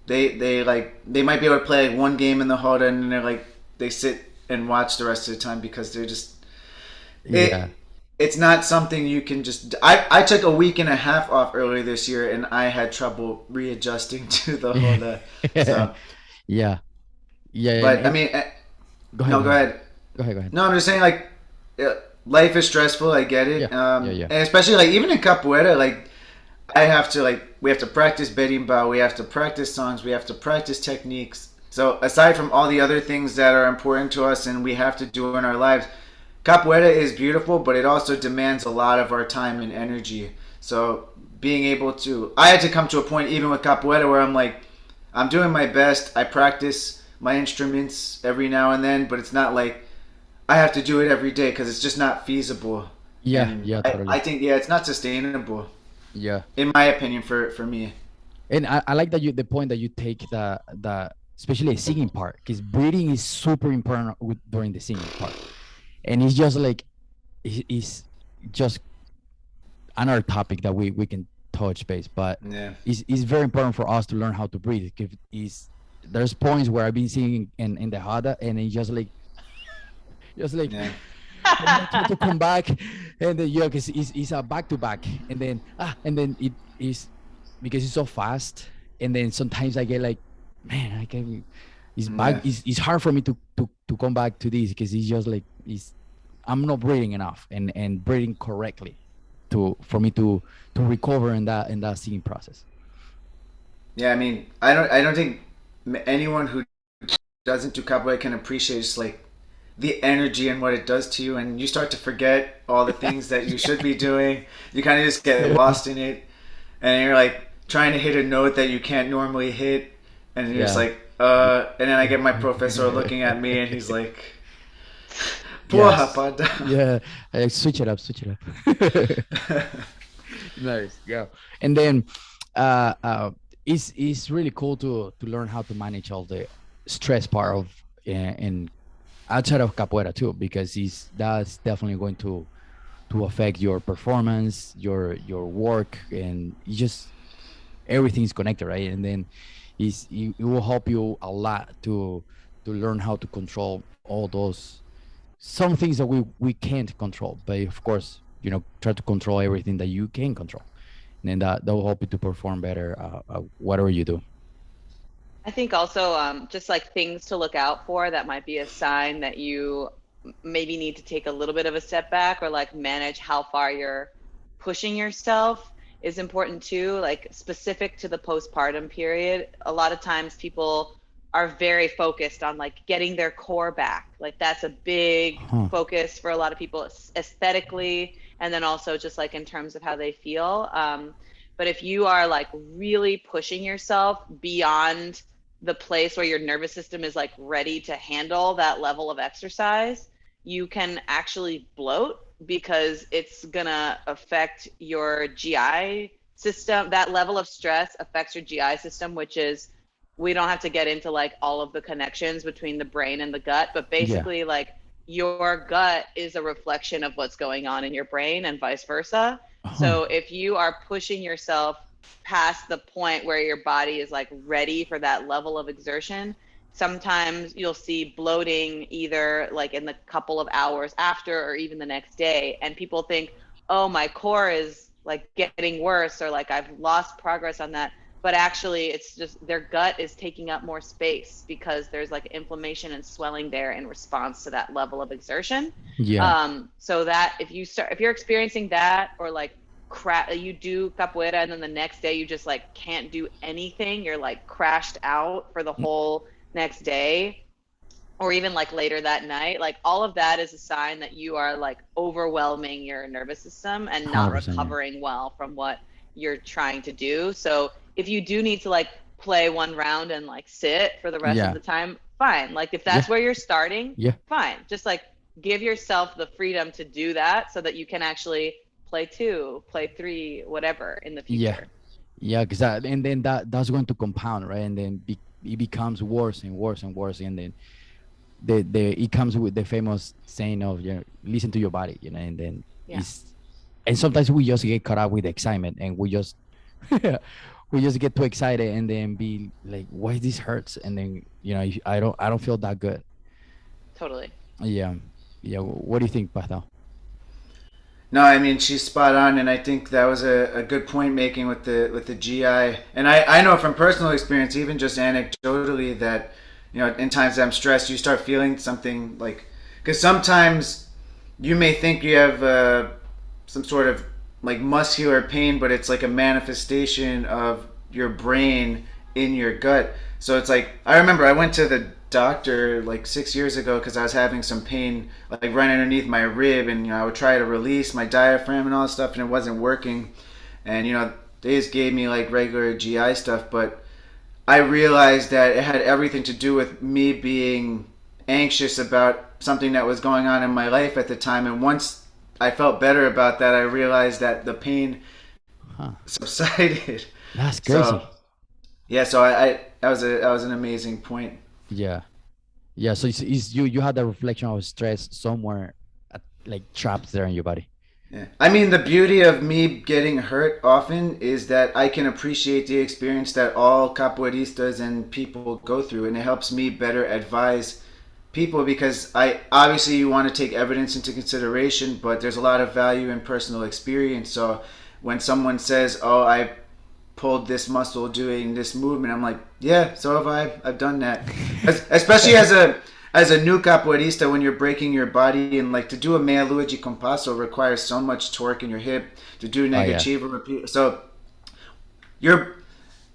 C: They might be able to play like one game in the Hoda, and then they sit and watch the rest of the time because they're just it's not something you can just. I took a week and a half off earlier this year, and I had trouble readjusting to the Hoda. So,
A: Yeah.
C: but I mean,
A: Go ahead.
C: no, go ahead.
A: Go ahead.
C: No, I'm just saying, like, life is stressful. I get it.
A: Yeah.
C: And especially like even in capoeira, like we have to practice berimbau, we have to practice songs, we have to practice techniques. So aside from all the other things that are important to us and we have to do in our lives, capoeira is beautiful, but it also demands a lot of our time and energy. So being able to, I had to come to a point even with capoeira where I'm like, I'm doing my best. I practice my instruments every now and then, but it's not like I have to do it every day because it's just not feasible.
A: Yeah,
C: And
A: totally.
C: I think it's not sustainable.
A: Yeah.
C: In my opinion, for me.
A: And I like that the point that you take the especially the singing part, because breathing is super important during the singing part, and it's just like it's just another topic that we can touch base, but
C: Yeah.
A: it's very important for us to learn how to breathe. There's points where I've been singing in the Hada, and it's just like
C: Yeah.
A: to come back, and then cause it's a back to back, and then it is because it's so fast, and then sometimes I get like, man, I can. It's back.
C: Yeah.
A: It's hard for me to come back to this because it's just like I'm not breathing enough and breathing correctly for me to recover in that singing process.
C: Yeah, I mean, I don't think anyone who doesn't do capoeira can appreciate just like the energy and what it does to you, and you start to forget all the things that you should be doing. You kind of just get lost in it, and you're like trying to hit a note that you can't normally hit, and you're just
A: Yeah.
C: like, and then I get my professor looking at me, and he's like,
A: Yes.
C: "Rapada."
A: Yeah, switch it up. Nice. Yeah. And then it's really cool to learn how to manage all the stress part of and outside of capoeira too, because that's definitely going to affect your performance, your work, and everything is connected, right? And then it will help you a lot to learn how to control all those some things that we can't control, but of course, try to control everything that you can control, and then that will help you to perform better whatever you do.
B: I think also just like things to look out for that might be a sign that you maybe need to take a little bit of a step back or like manage how far you're pushing yourself is important too. Like specific to the postpartum period, a lot of times people are very focused on like getting their core back. Like that's a big focus for a lot of people aesthetically, and then also just like in terms of how they feel. But if you are like really pushing yourself beyond the place where your nervous system is like ready to handle that level of exercise, you can actually bloat because it's gonna affect your GI system. That level of stress affects your GI system, which is, we don't have to get into like all of the connections between the brain and the gut, but basically like your gut is a reflection of what's going on in your brain and vice versa. So if you are pushing yourself past the point where your body is like ready for that level of exertion, sometimes you'll see bloating either like in the couple of hours after or even the next day. And people think, oh, my core is like getting worse, or like I've lost progress on that. But actually it's just their gut is taking up more space because there's like inflammation and swelling there in response to that level of exertion. So that if you're experiencing that, or like you do capoeira and then the next day you just like can't do anything, you're like crashed out for the whole next day, or even like later that night, like all of that is a sign that you are like overwhelming your nervous system and not
A: 100%,
B: recovering well from what you're trying to do. So if you do need to like play one round and like sit for the rest of the time, fine. Like if that's where you're starting, fine. Just like give yourself the freedom to do that so that you can actually play 2, play 3, whatever in the future.
A: Because and then that's going to compound, right? And then it becomes worse and worse and worse, and then it comes with the famous saying of, you know, listen to your body, you know, and then and sometimes we just get caught up with excitement, and we just we just get too excited and then be like, why this hurts, and then, you know, I don't feel that good.
B: Totally.
A: What do you think, Pastor?
C: No, I mean, she's spot on, and I think that was a good point making with the GI. And I know from personal experience, even just anecdotally, that, you know, in times that I'm stressed, you start feeling something like, because sometimes you may think you have some sort of like muscular pain, but it's like a manifestation of your brain in your gut. So it's like, I remember I went to the doctor like 6 years ago because I was having some pain like right underneath my rib, and, you know, I would try to release my diaphragm and all that stuff, and it wasn't working. And, you know, they just gave me like regular GI stuff, but I realized that it had everything to do with me being anxious about something that was going on in my life at the time. And once I felt better about that, I realized that the pain subsided.
A: That's crazy.
C: So I that was an amazing point.
A: So it's you had the reflection of stress somewhere like trapped there in your body.
C: I mean, the beauty of me getting hurt often is that I can appreciate the experience that all capoeiristas and people go through, and it helps me better advise people, because obviously you want to take evidence into consideration, but there's a lot of value in personal experience. So when someone says, oh, I pulled this muscle doing this movement, I'm like, yeah, so have I. I've done that. Especially as a new capoeirista, when you're breaking your body, and like to do a meia lua de compasso requires so much torque in your hip, to do negativo repeat. So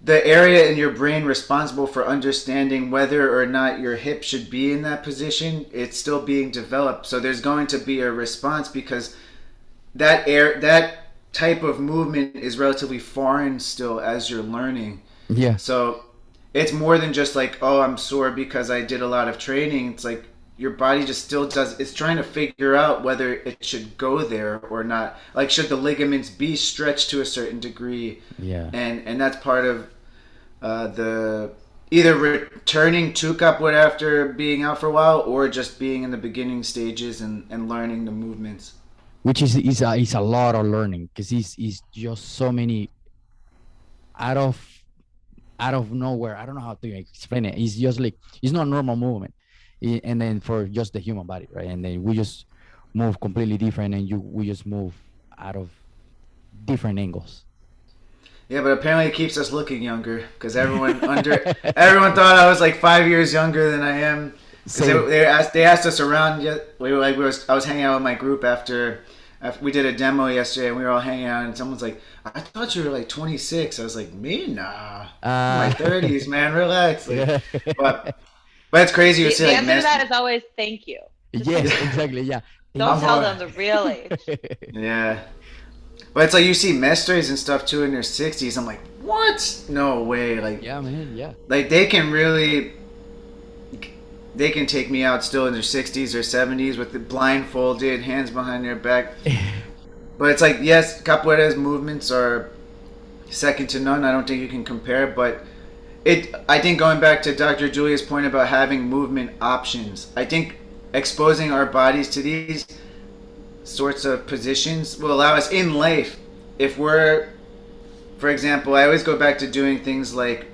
C: the area in your brain responsible for understanding whether or not your hip should be in that position, it's still being developed. So there's going to be a response, because that type of movement is relatively foreign still as you're learning. So it's more than just like, oh, I'm sore because I did a lot of training. It's like your body just still it's trying to figure out whether it should go there or not. Like, should the ligaments be stretched to a certain degree? And that's part of the either returning to capoeira after being out for a while, or just being in the beginning stages and learning the movements.
A: Which is a lot of learning, because it's just so many out of nowhere. I don't know how to explain it. It's just like, it's not a normal movement, and then for just the human body, right? And then we just move completely different, and we just move out of different angles.
C: Yeah, but apparently it keeps us looking younger, because everyone thought I was like 5 years younger than I am. Because they asked us around. I was hanging out with my group after we did a demo yesterday, and we were all hanging out, and someone's like, I thought you were like 26. I was like, me? Nah. I'm in my 30s, man. Relax. Like, but it's crazy.
B: The answer to that is always thank you.
A: Yes, exactly. Yeah.
B: Don't tell them the real age.
C: Yeah. But it's like, you see mestres and stuff too in their 60s. I'm like, what? No way. Like,
A: yeah, man. Yeah.
C: Like, they can take me out still in their 60s or 70s with the blindfolded, hands behind their back. But it's like, yes, capoeira's movements are second to none. I don't think you can compare. But I think going back to Dr. Julia's point about having movement options, I think exposing our bodies to these sorts of positions will allow us in life, if we're, for example, I always go back to doing things like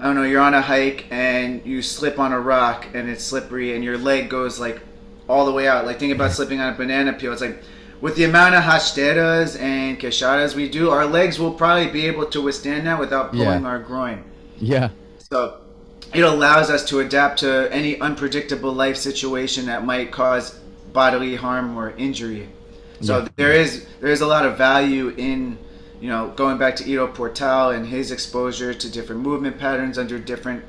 C: I don't know, you're on a hike and you slip on a rock and it's slippery and your leg goes like all the way out. Like think about slipping on a banana peel. It's like with the amount of rasteiras and quechadas we do, our legs will probably be able to withstand that without pulling our groin.
A: Yeah.
C: So it allows us to adapt to any unpredictable life situation that might cause bodily harm or injury. So there is a lot of value in, you know, going back to Ido Portal and his exposure to different movement patterns under different.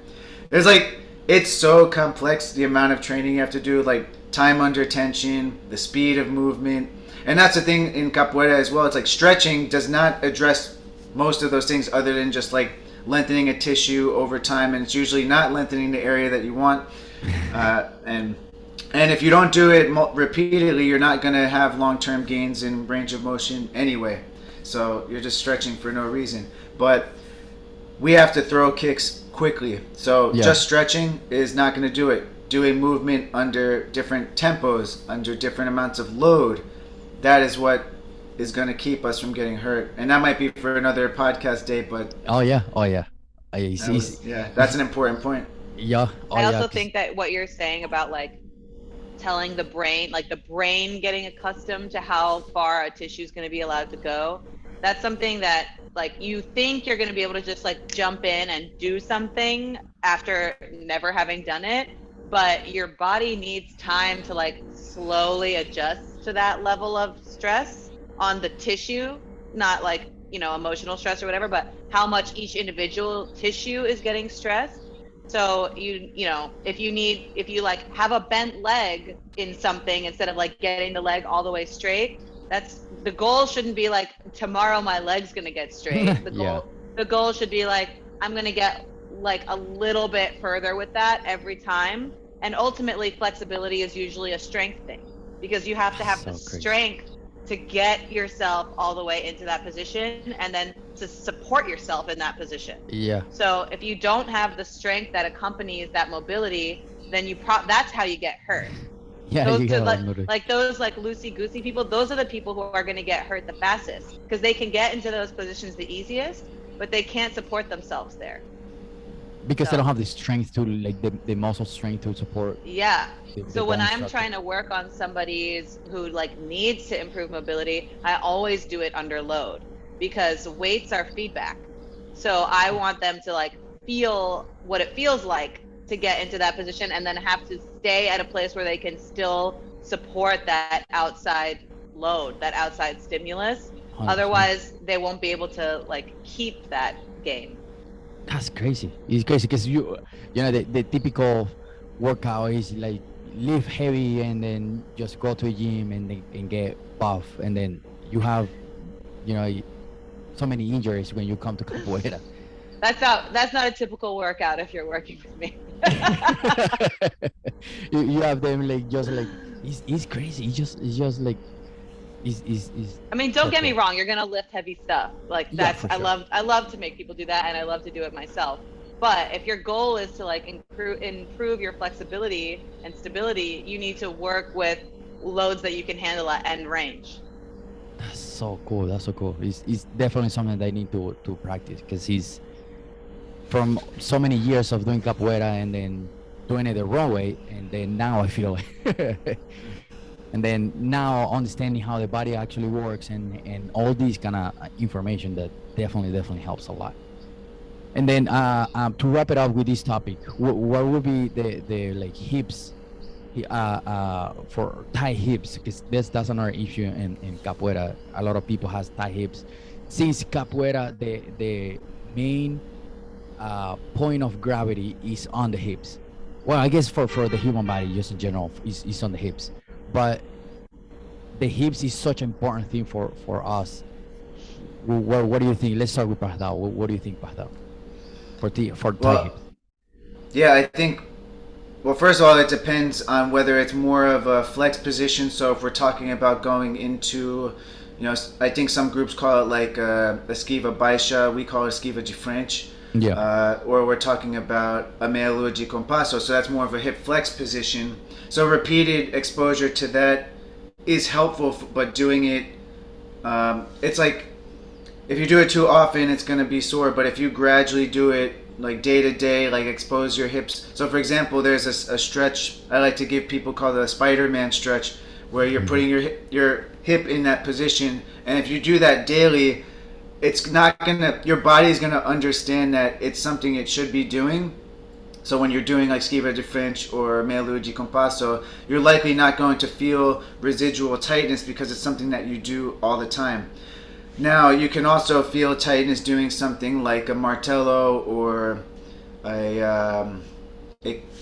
C: There's like, it's so complex, the amount of training you have to do, like time under tension, the speed of movement. And that's the thing in capoeira as well. It's like stretching does not address most of those things other than just like lengthening a tissue over time, and it's usually not lengthening the area that you want. And if you don't do it repeatedly, you're not going to have long-term gains in range of motion anyway. So you're just stretching for no reason. But we have to throw kicks quickly. So just stretching is not going to do it. Doing movement under different tempos, under different amounts of load, that is what is going to keep us from getting hurt. And that might be for another podcast day, but that's an important point.
B: I also think that what you're saying about like telling the brain, like the brain getting accustomed to how far a tissue is going to be allowed to go, that's something that like you think you're going to be able to just like jump in and do something after never having done it, but your body needs time to like slowly adjust to that level of stress on the tissue, not like, you know, emotional stress or whatever, but how much each individual tissue is getting stressed. So you know, if you like have a bent leg in something instead of like getting the leg all the way straight, that's the goal. Shouldn't be like tomorrow my leg's gonna get straight. The goal should be like I'm gonna get like a little bit further with that every time. And ultimately flexibility is usually a strength thing, because you have to have the strength to get yourself all the way into that position and then to support yourself in that position. So if you don't have the strength that accompanies that mobility, then that's how you get hurt. Those like those like loosey-goosey people, those are the people who are going to get hurt the fastest, because they can get into those positions the easiest, but they can't support themselves there.
A: Because they don't have the strength to like the muscle strength to support.
B: So when I'm trying to work on somebody who like needs to improve mobility, I always do it under load, because weights are feedback. So I want them to like feel what it feels like to get into that position, and then have to stay at a place where they can still support that outside load, that outside stimulus. 100%. Otherwise they won't be able to like keep that gain.
A: That's crazy. It's crazy because you know the typical workout is like lift heavy and then just go to a gym and get buff, and then you have, you know, so many injuries when you come to capoeira.
B: That's not a typical workout if you're working with me.
A: you have them like just like it's crazy. It's just like
B: I mean, don't get me wrong, you're gonna lift heavy stuff. Like that's I love to make people do that, and I love to do it myself. But if your goal is to like improve your flexibility and stability, you need to work with loads that you can handle at end range.
A: That's so cool. It's definitely something that I need to practice, because he's from so many years of doing capoeira and then doing it the wrong way, and then now I feel and then now understanding how the body actually works and all these kind of information that definitely helps a lot. And then to wrap it up with this topic, what would be the like hips for tight hips, because that's another issue in capoeira. A lot of people has tight hips. Since capoeira the main point of gravity is on the hips. Well, I guess for the human body just in general is on the hips. But the hips is such an important thing for us. What do you think? Let's start with Pardal. What do you think, Pardal? For tight hips?
C: Yeah, I think, well, first of all, it depends on whether it's more of a flex position. So if we're talking about going into, you know, I think some groups call it like esquiva baixa. We call it esquiva de frente. Or we're talking about a meia lua de compasso. So that's more of a hip flex position. So repeated exposure to that is helpful, but doing it, it's like if you do it too often, it's going to be sore. But if you gradually do it, like day to day, like expose your hips. So for example, there's a stretch I like to give people called the Spider-Man stretch, where you're putting your hip in that position, and if you do that daily, your body's gonna understand that it's something it should be doing. So when you're doing like Schiva de French or Meia di Compasso, you're likely not going to feel residual tightness because it's something that you do all the time. Now, you can also feel tightness doing something like a martello or a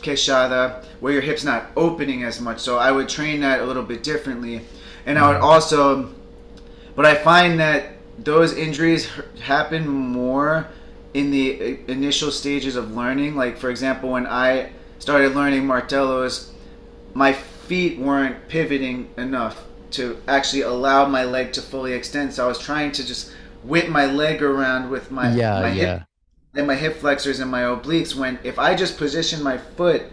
C: queixada, where your hip's not opening as much. So I would train that a little bit differently. And I would also, but I find that those injuries happen more in the initial stages of learning. Like for example, when I started learning martellos, my feet weren't pivoting enough to actually allow my leg to fully extend. So I was trying to just whip my leg around with my hip and my hip flexors and my obliques, when if I just position my foot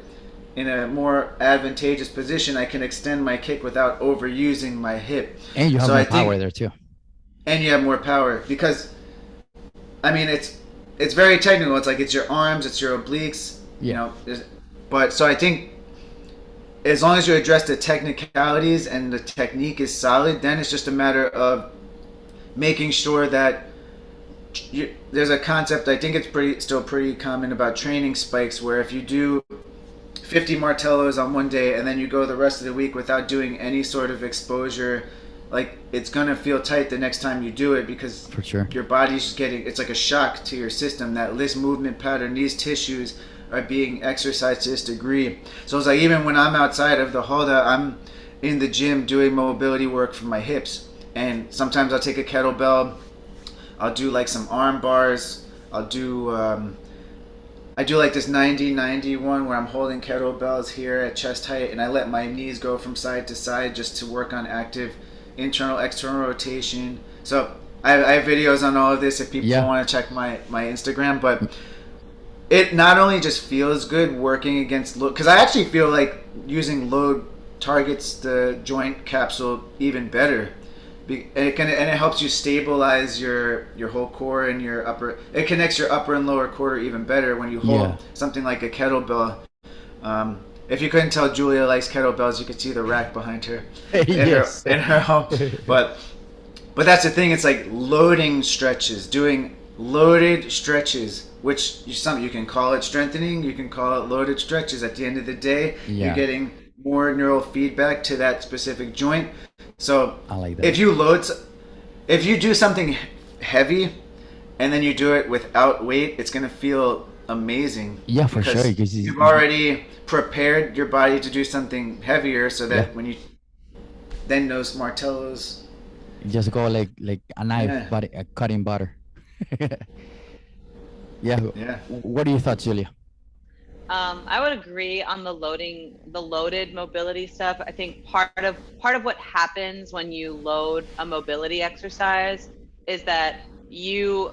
C: in a more advantageous position, I can extend my kick without overusing my hip.
A: And you have more power there too.
C: And you have more power because, I mean, it's very technical. It's like it's your arms, it's your obliques, you know. But so I think as long as you address the technicalities and the technique is solid, then it's just a matter of making sure that there's a concept, I think it's still pretty common, about training spikes, where if you do 50 martellos on one day and then you go the rest of the week without doing any sort of exposure, like it's gonna feel tight the next time you do it, because
A: for sure
C: your body's just it's like a shock to your system that this movement pattern, these tissues are being exercised to this degree. So it's like even when I'm outside of the Roda, I'm in the gym doing mobility work for my hips, and sometimes I'll take a kettlebell, I'll do like some arm bars, I'll do I do like this 90-90 one where I'm holding kettlebells here at chest height and I let my knees go from side to side just to work on active internal external rotation. So I have videos on all of this if people want to check my Instagram. But it not only just feels good working against load, because I actually feel like using load targets the joint capsule even better, and it helps you stabilize your whole core and your upper. It connects your upper and lower quarter even better when you hold something like a kettlebell. If you couldn't tell, Julia likes kettlebells. You could see the rack behind her in her home. But that's the thing. It's like loading stretches, doing loaded stretches, which you can call it strengthening. You can call it loaded stretches. At the end of the day, you're getting more neural feedback to that specific joint. So
A: I like that.
C: If you do something heavy and then you do it without weight, it's gonna feel amazing.
A: Yeah, for sure. Because
C: you've already prepared your body to do something heavier, so that when you then those martellos
A: just go like a knife, but cutting butter. What are your thoughts, Julia?
B: I would agree on the loaded mobility stuff. I think part of what happens when you load a mobility exercise is that you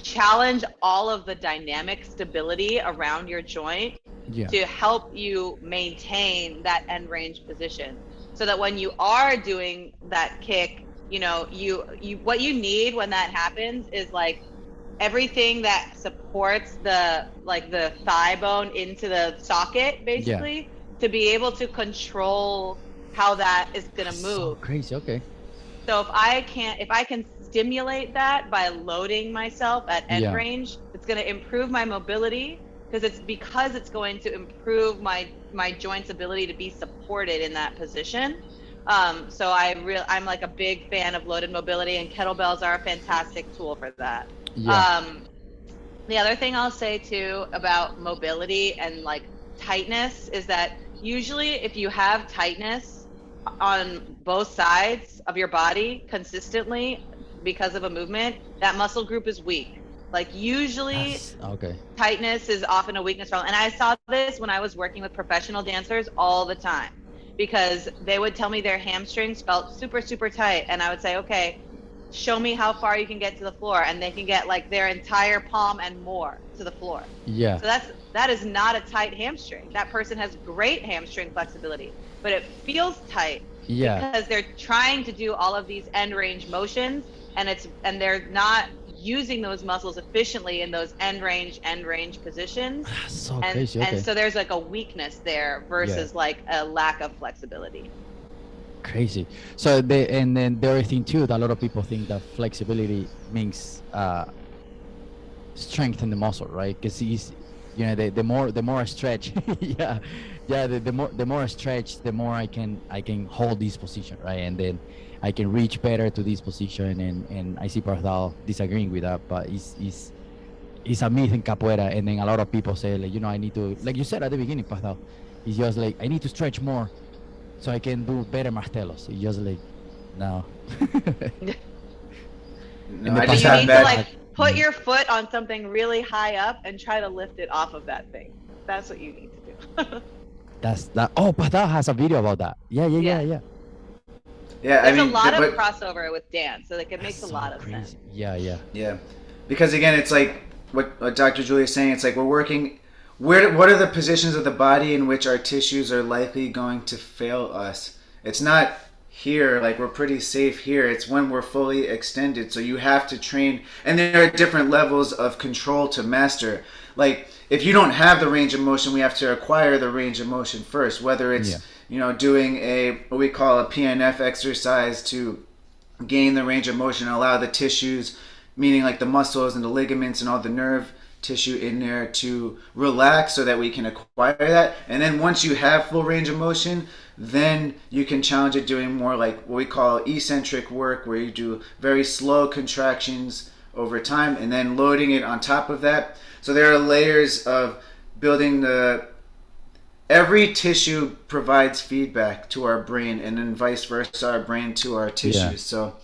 B: challenge all of the dynamic stability around your joint to help you maintain that end range position, so that when you are doing that kick, you what you need when that happens is like everything that supports the thigh bone into the socket, basically, to be able to control how that is going to move.
A: So crazy. Okay.
B: So if I can stimulate that by loading myself at end range, it's going to improve my mobility, because it's going to improve my joint's ability to be supported in that position. So I'm like a big fan of loaded mobility, and kettlebells are a fantastic tool for that. The other thing I'll say too about mobility and like tightness is that usually if you have tightness on both sides of your body consistently because of a movement, that muscle group is weak. Like usually tightness is often a weakness problem. And I saw this when I was working with professional dancers all the time, because they would tell me their hamstrings felt super, super tight. And I would say, okay, show me how far you can get to the floor. And they can get like their entire palm and more to the floor. So that is not a tight hamstring. That person has great hamstring flexibility, but it feels tight because they're trying to do all of these end range motions, and they're not using those muscles efficiently in those end range positions.
A: So
B: and
A: crazy. Okay.
B: and so there's like a weakness there versus like a lack of flexibility.
A: Crazy. So and then the other thing too, that a lot of people think that flexibility means strengthen the muscle, right? Because the more I stretch, the more I stretch, the more I can hold this position, right? And then I can reach better to this position. And I see Pardal disagreeing with that, but it's a myth in capoeira. And then a lot of people say, like, I need to, like you said at the beginning, Pardal, it's just like I need to stretch more so I can do better martelos. It's just like, no.
C: No, I
B: So
C: just
B: you
C: have
B: need
C: bad.
B: to like put your foot on something really high up and try to lift it off of that thing. That's what you need to do.
A: That's that. Oh, Pardal has a video about that. Yeah.
C: Yeah,
B: There's
C: I mean,
B: a lot of
C: but
B: crossover with dance, so like it makes a
A: so
B: lot of
A: crazy.
B: sense.
A: Yeah.
C: because again, it's like what Dr. Julia is saying. It's like we're working. What are the positions of the body in which our tissues are likely going to fail us? It's not here, like we're pretty safe here. It's when we're fully extended. So you have to train, and there are different levels of control to master. Like if you don't have the range of motion, we have to acquire the range of motion first. Whether it's doing what we call a PNF exercise to gain the range of motion and allow the tissues, meaning like the muscles and the ligaments and all the nerve tissue in there to relax so that we can acquire that. And then once you have full range of motion, then you can challenge it doing more like what we call eccentric work, where you do very slow contractions over time and then loading it on top of that. So there are layers of building every tissue provides feedback to our brain, and then vice versa, our brain to our tissues. So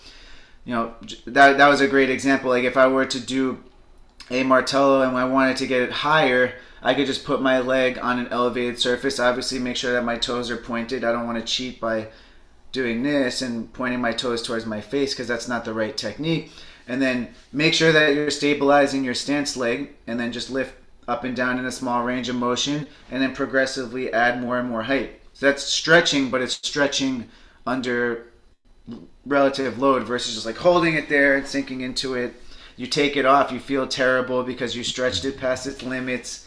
C: that was a great example. Like if I were to do a martello and I wanted to get it higher, I could just put my leg on an elevated surface. Obviously make sure that my toes are pointed. I don't want to cheat by doing this and pointing my toes towards my face, because that's not the right technique. And then make sure that you're stabilizing your stance leg, and then just lift up and down in a small range of motion, and then progressively add more and more height. So that's stretching, but it's stretching under relative load versus just like holding it there and sinking into it. You take it off, you feel terrible because you stretched it past its limits,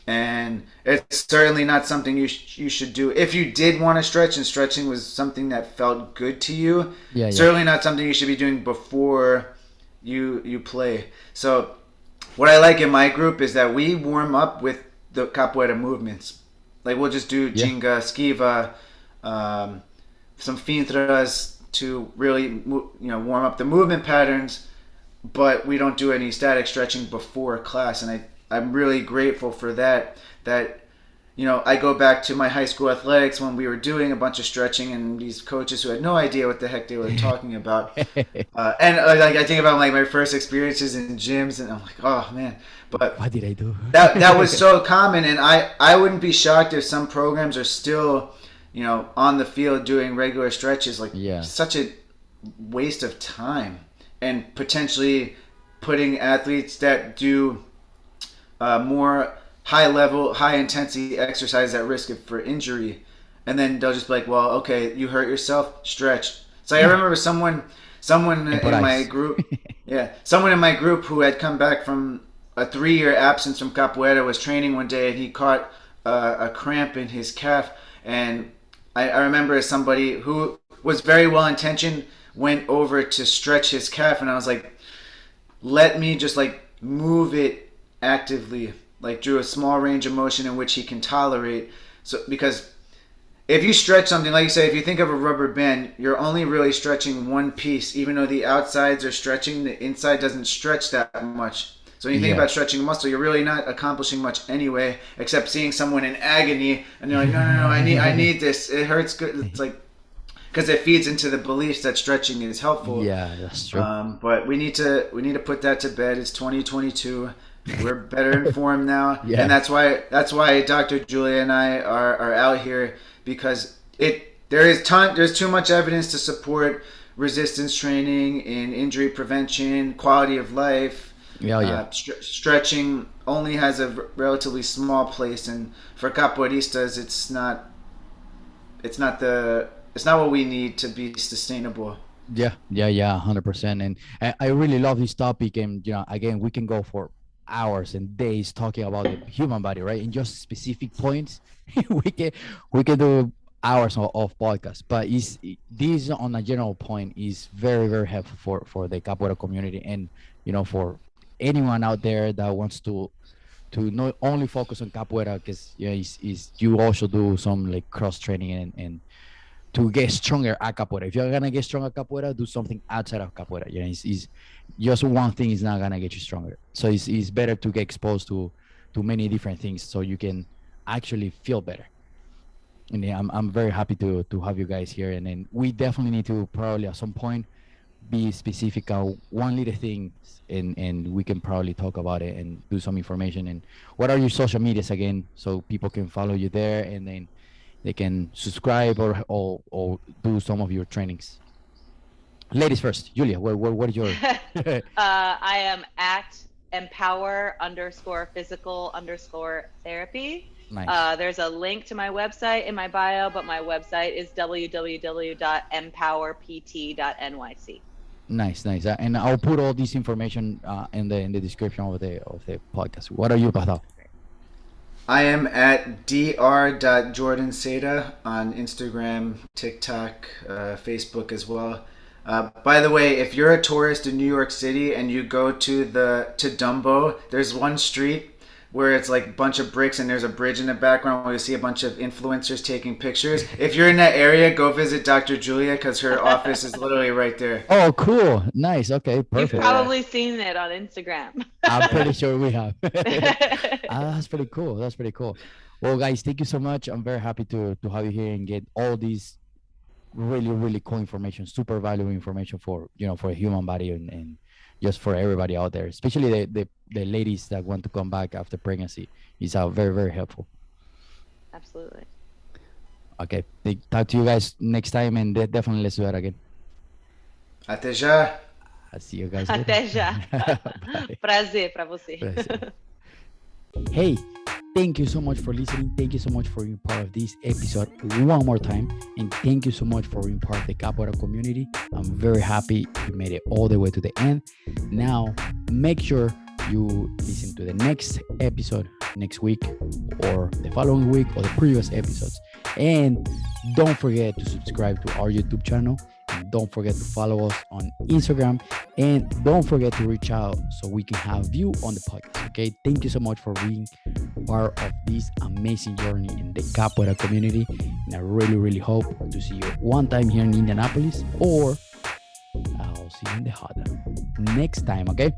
C: and it's certainly not something you should do. If you did want to stretch and stretching was something that felt good to you, certainly not something you should be doing before you play. So what I like in my group is that we warm up with the capoeira movements. Like we'll just do ginga, esquiva, some fintras to really warm up the movement patterns, but we don't do any static stretching before class. And I'm really grateful for that. I go back to my high school athletics when we were doing a bunch of stretching, and these coaches who had no idea what the heck they were talking about. And I think about like my first experiences in gyms, and I'm like, oh man. But
A: what did I do?
C: that was so common, and I wouldn't be shocked if some programs are still, on the field doing regular stretches. Like such a waste of time, and potentially putting athletes that do more high-level, high-intensity exercise at risk for injury, and then they'll just be like, well, okay, you hurt yourself, stretch. So I remember someone in my group, someone in my group who had come back from a 3-year absence from capoeira was training one day, and he caught a cramp in his calf, and I remember somebody who was very well-intentioned went over to stretch his calf, and I was like, let me just like move it actively, like drew a small range of motion in which he can tolerate. So because if you stretch something, like you say, if you think of a rubber band, you're only really stretching one piece. Even though the outsides are stretching, the inside doesn't stretch that much. So when you think about stretching a muscle, you're really not accomplishing much anyway, except seeing someone in agony, and you're like, no, I need this. It hurts good. It's like, because it feeds into the beliefs that stretching is helpful.
A: Yeah, that's true.
C: But we need to put that to bed. It's 2022. We're better informed now, and that's why Dr. Julia and I are out here, because there's too much evidence to support resistance training in injury prevention, quality of life. Stretching only has a relatively small place, and for capoeiristas, it's not what we need to be sustainable.
A: Yeah, 100%. And I really love this topic. And again, we can go for hours and days talking about the human body, right? In just specific points, we can we can do hours of podcast. But this on a general point is very very helpful for the capoeira community, and for anyone out there that wants to not only focus on capoeira, because is you also do some like cross training and to get stronger at capoeira. If you're gonna get stronger at capoeira, do something outside of capoeira. It's just one thing is not gonna get you stronger. So it's better to get exposed to many different things so you can actually feel better. And yeah, I'm very happy to have you guys here. And then we definitely need to probably at some point be specific on one little thing, and we can probably talk about it and do some information. And what are your social medias again, so people can follow you there, and then they can subscribe or do some of your trainings. Ladies first, Julia, what is your
B: I am at empower_physical_therapy.
A: nice.
B: There's a link to my website in my bio, but my website is www.empowerpt.nyc.
A: Nice. And I'll put all this information in the description of the podcast. What are you, Patal?
C: I am at Dr.Jordan Ceda on Instagram, TikTok, Facebook as well. By the way, if you're a tourist in New York City and you go to Dumbo, there's one street where it's like a bunch of bricks and there's a bridge in the background where you see a bunch of influencers taking pictures. If you're in that area, go visit Dr. Julia because her office is literally right there.
A: Oh, cool. Nice. Okay, perfect.
B: You've probably seen it on Instagram.
A: I'm pretty sure we have. That's pretty cool. Well, guys, thank you so much. I'm very happy to have you here and get all these really, really cool information, super valuable information for a human body and just for everybody out there, especially the ladies that want to come back after pregnancy. It's very, very helpful.
B: Absolutely.
A: Okay. Talk to you guys next time, and definitely let's do it again.
C: Até já.
A: I'll see you guys later.
B: Até já.
A: Bye.
B: Prazer pra você.
A: Prazer. Hey, thank you so much for listening. Thank you so much for being part of this episode one more time. And thank you so much for being part of the Capoeira community. I'm very happy you made it all the way to the end. Now, make sure you listen to the next episode next week or the following week or the previous episodes. And don't forget to subscribe to our YouTube channel. And don't forget to follow us on Instagram, and don't forget to reach out so we can have you on the podcast. Okay, thank you so much for being part of this amazing journey in the Capoeira community, and I really, really hope to see you one time here in Indianapolis, or I'll see you in the Hada next time. Okay,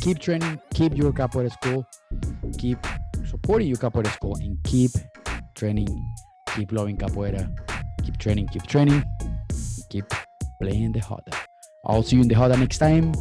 A: keep training, keep your Capoeira school, keep supporting your Capoeira school, and keep training, keep loving Capoeira, keep training, keep playing the Hada. I'll see you in the Hada next time.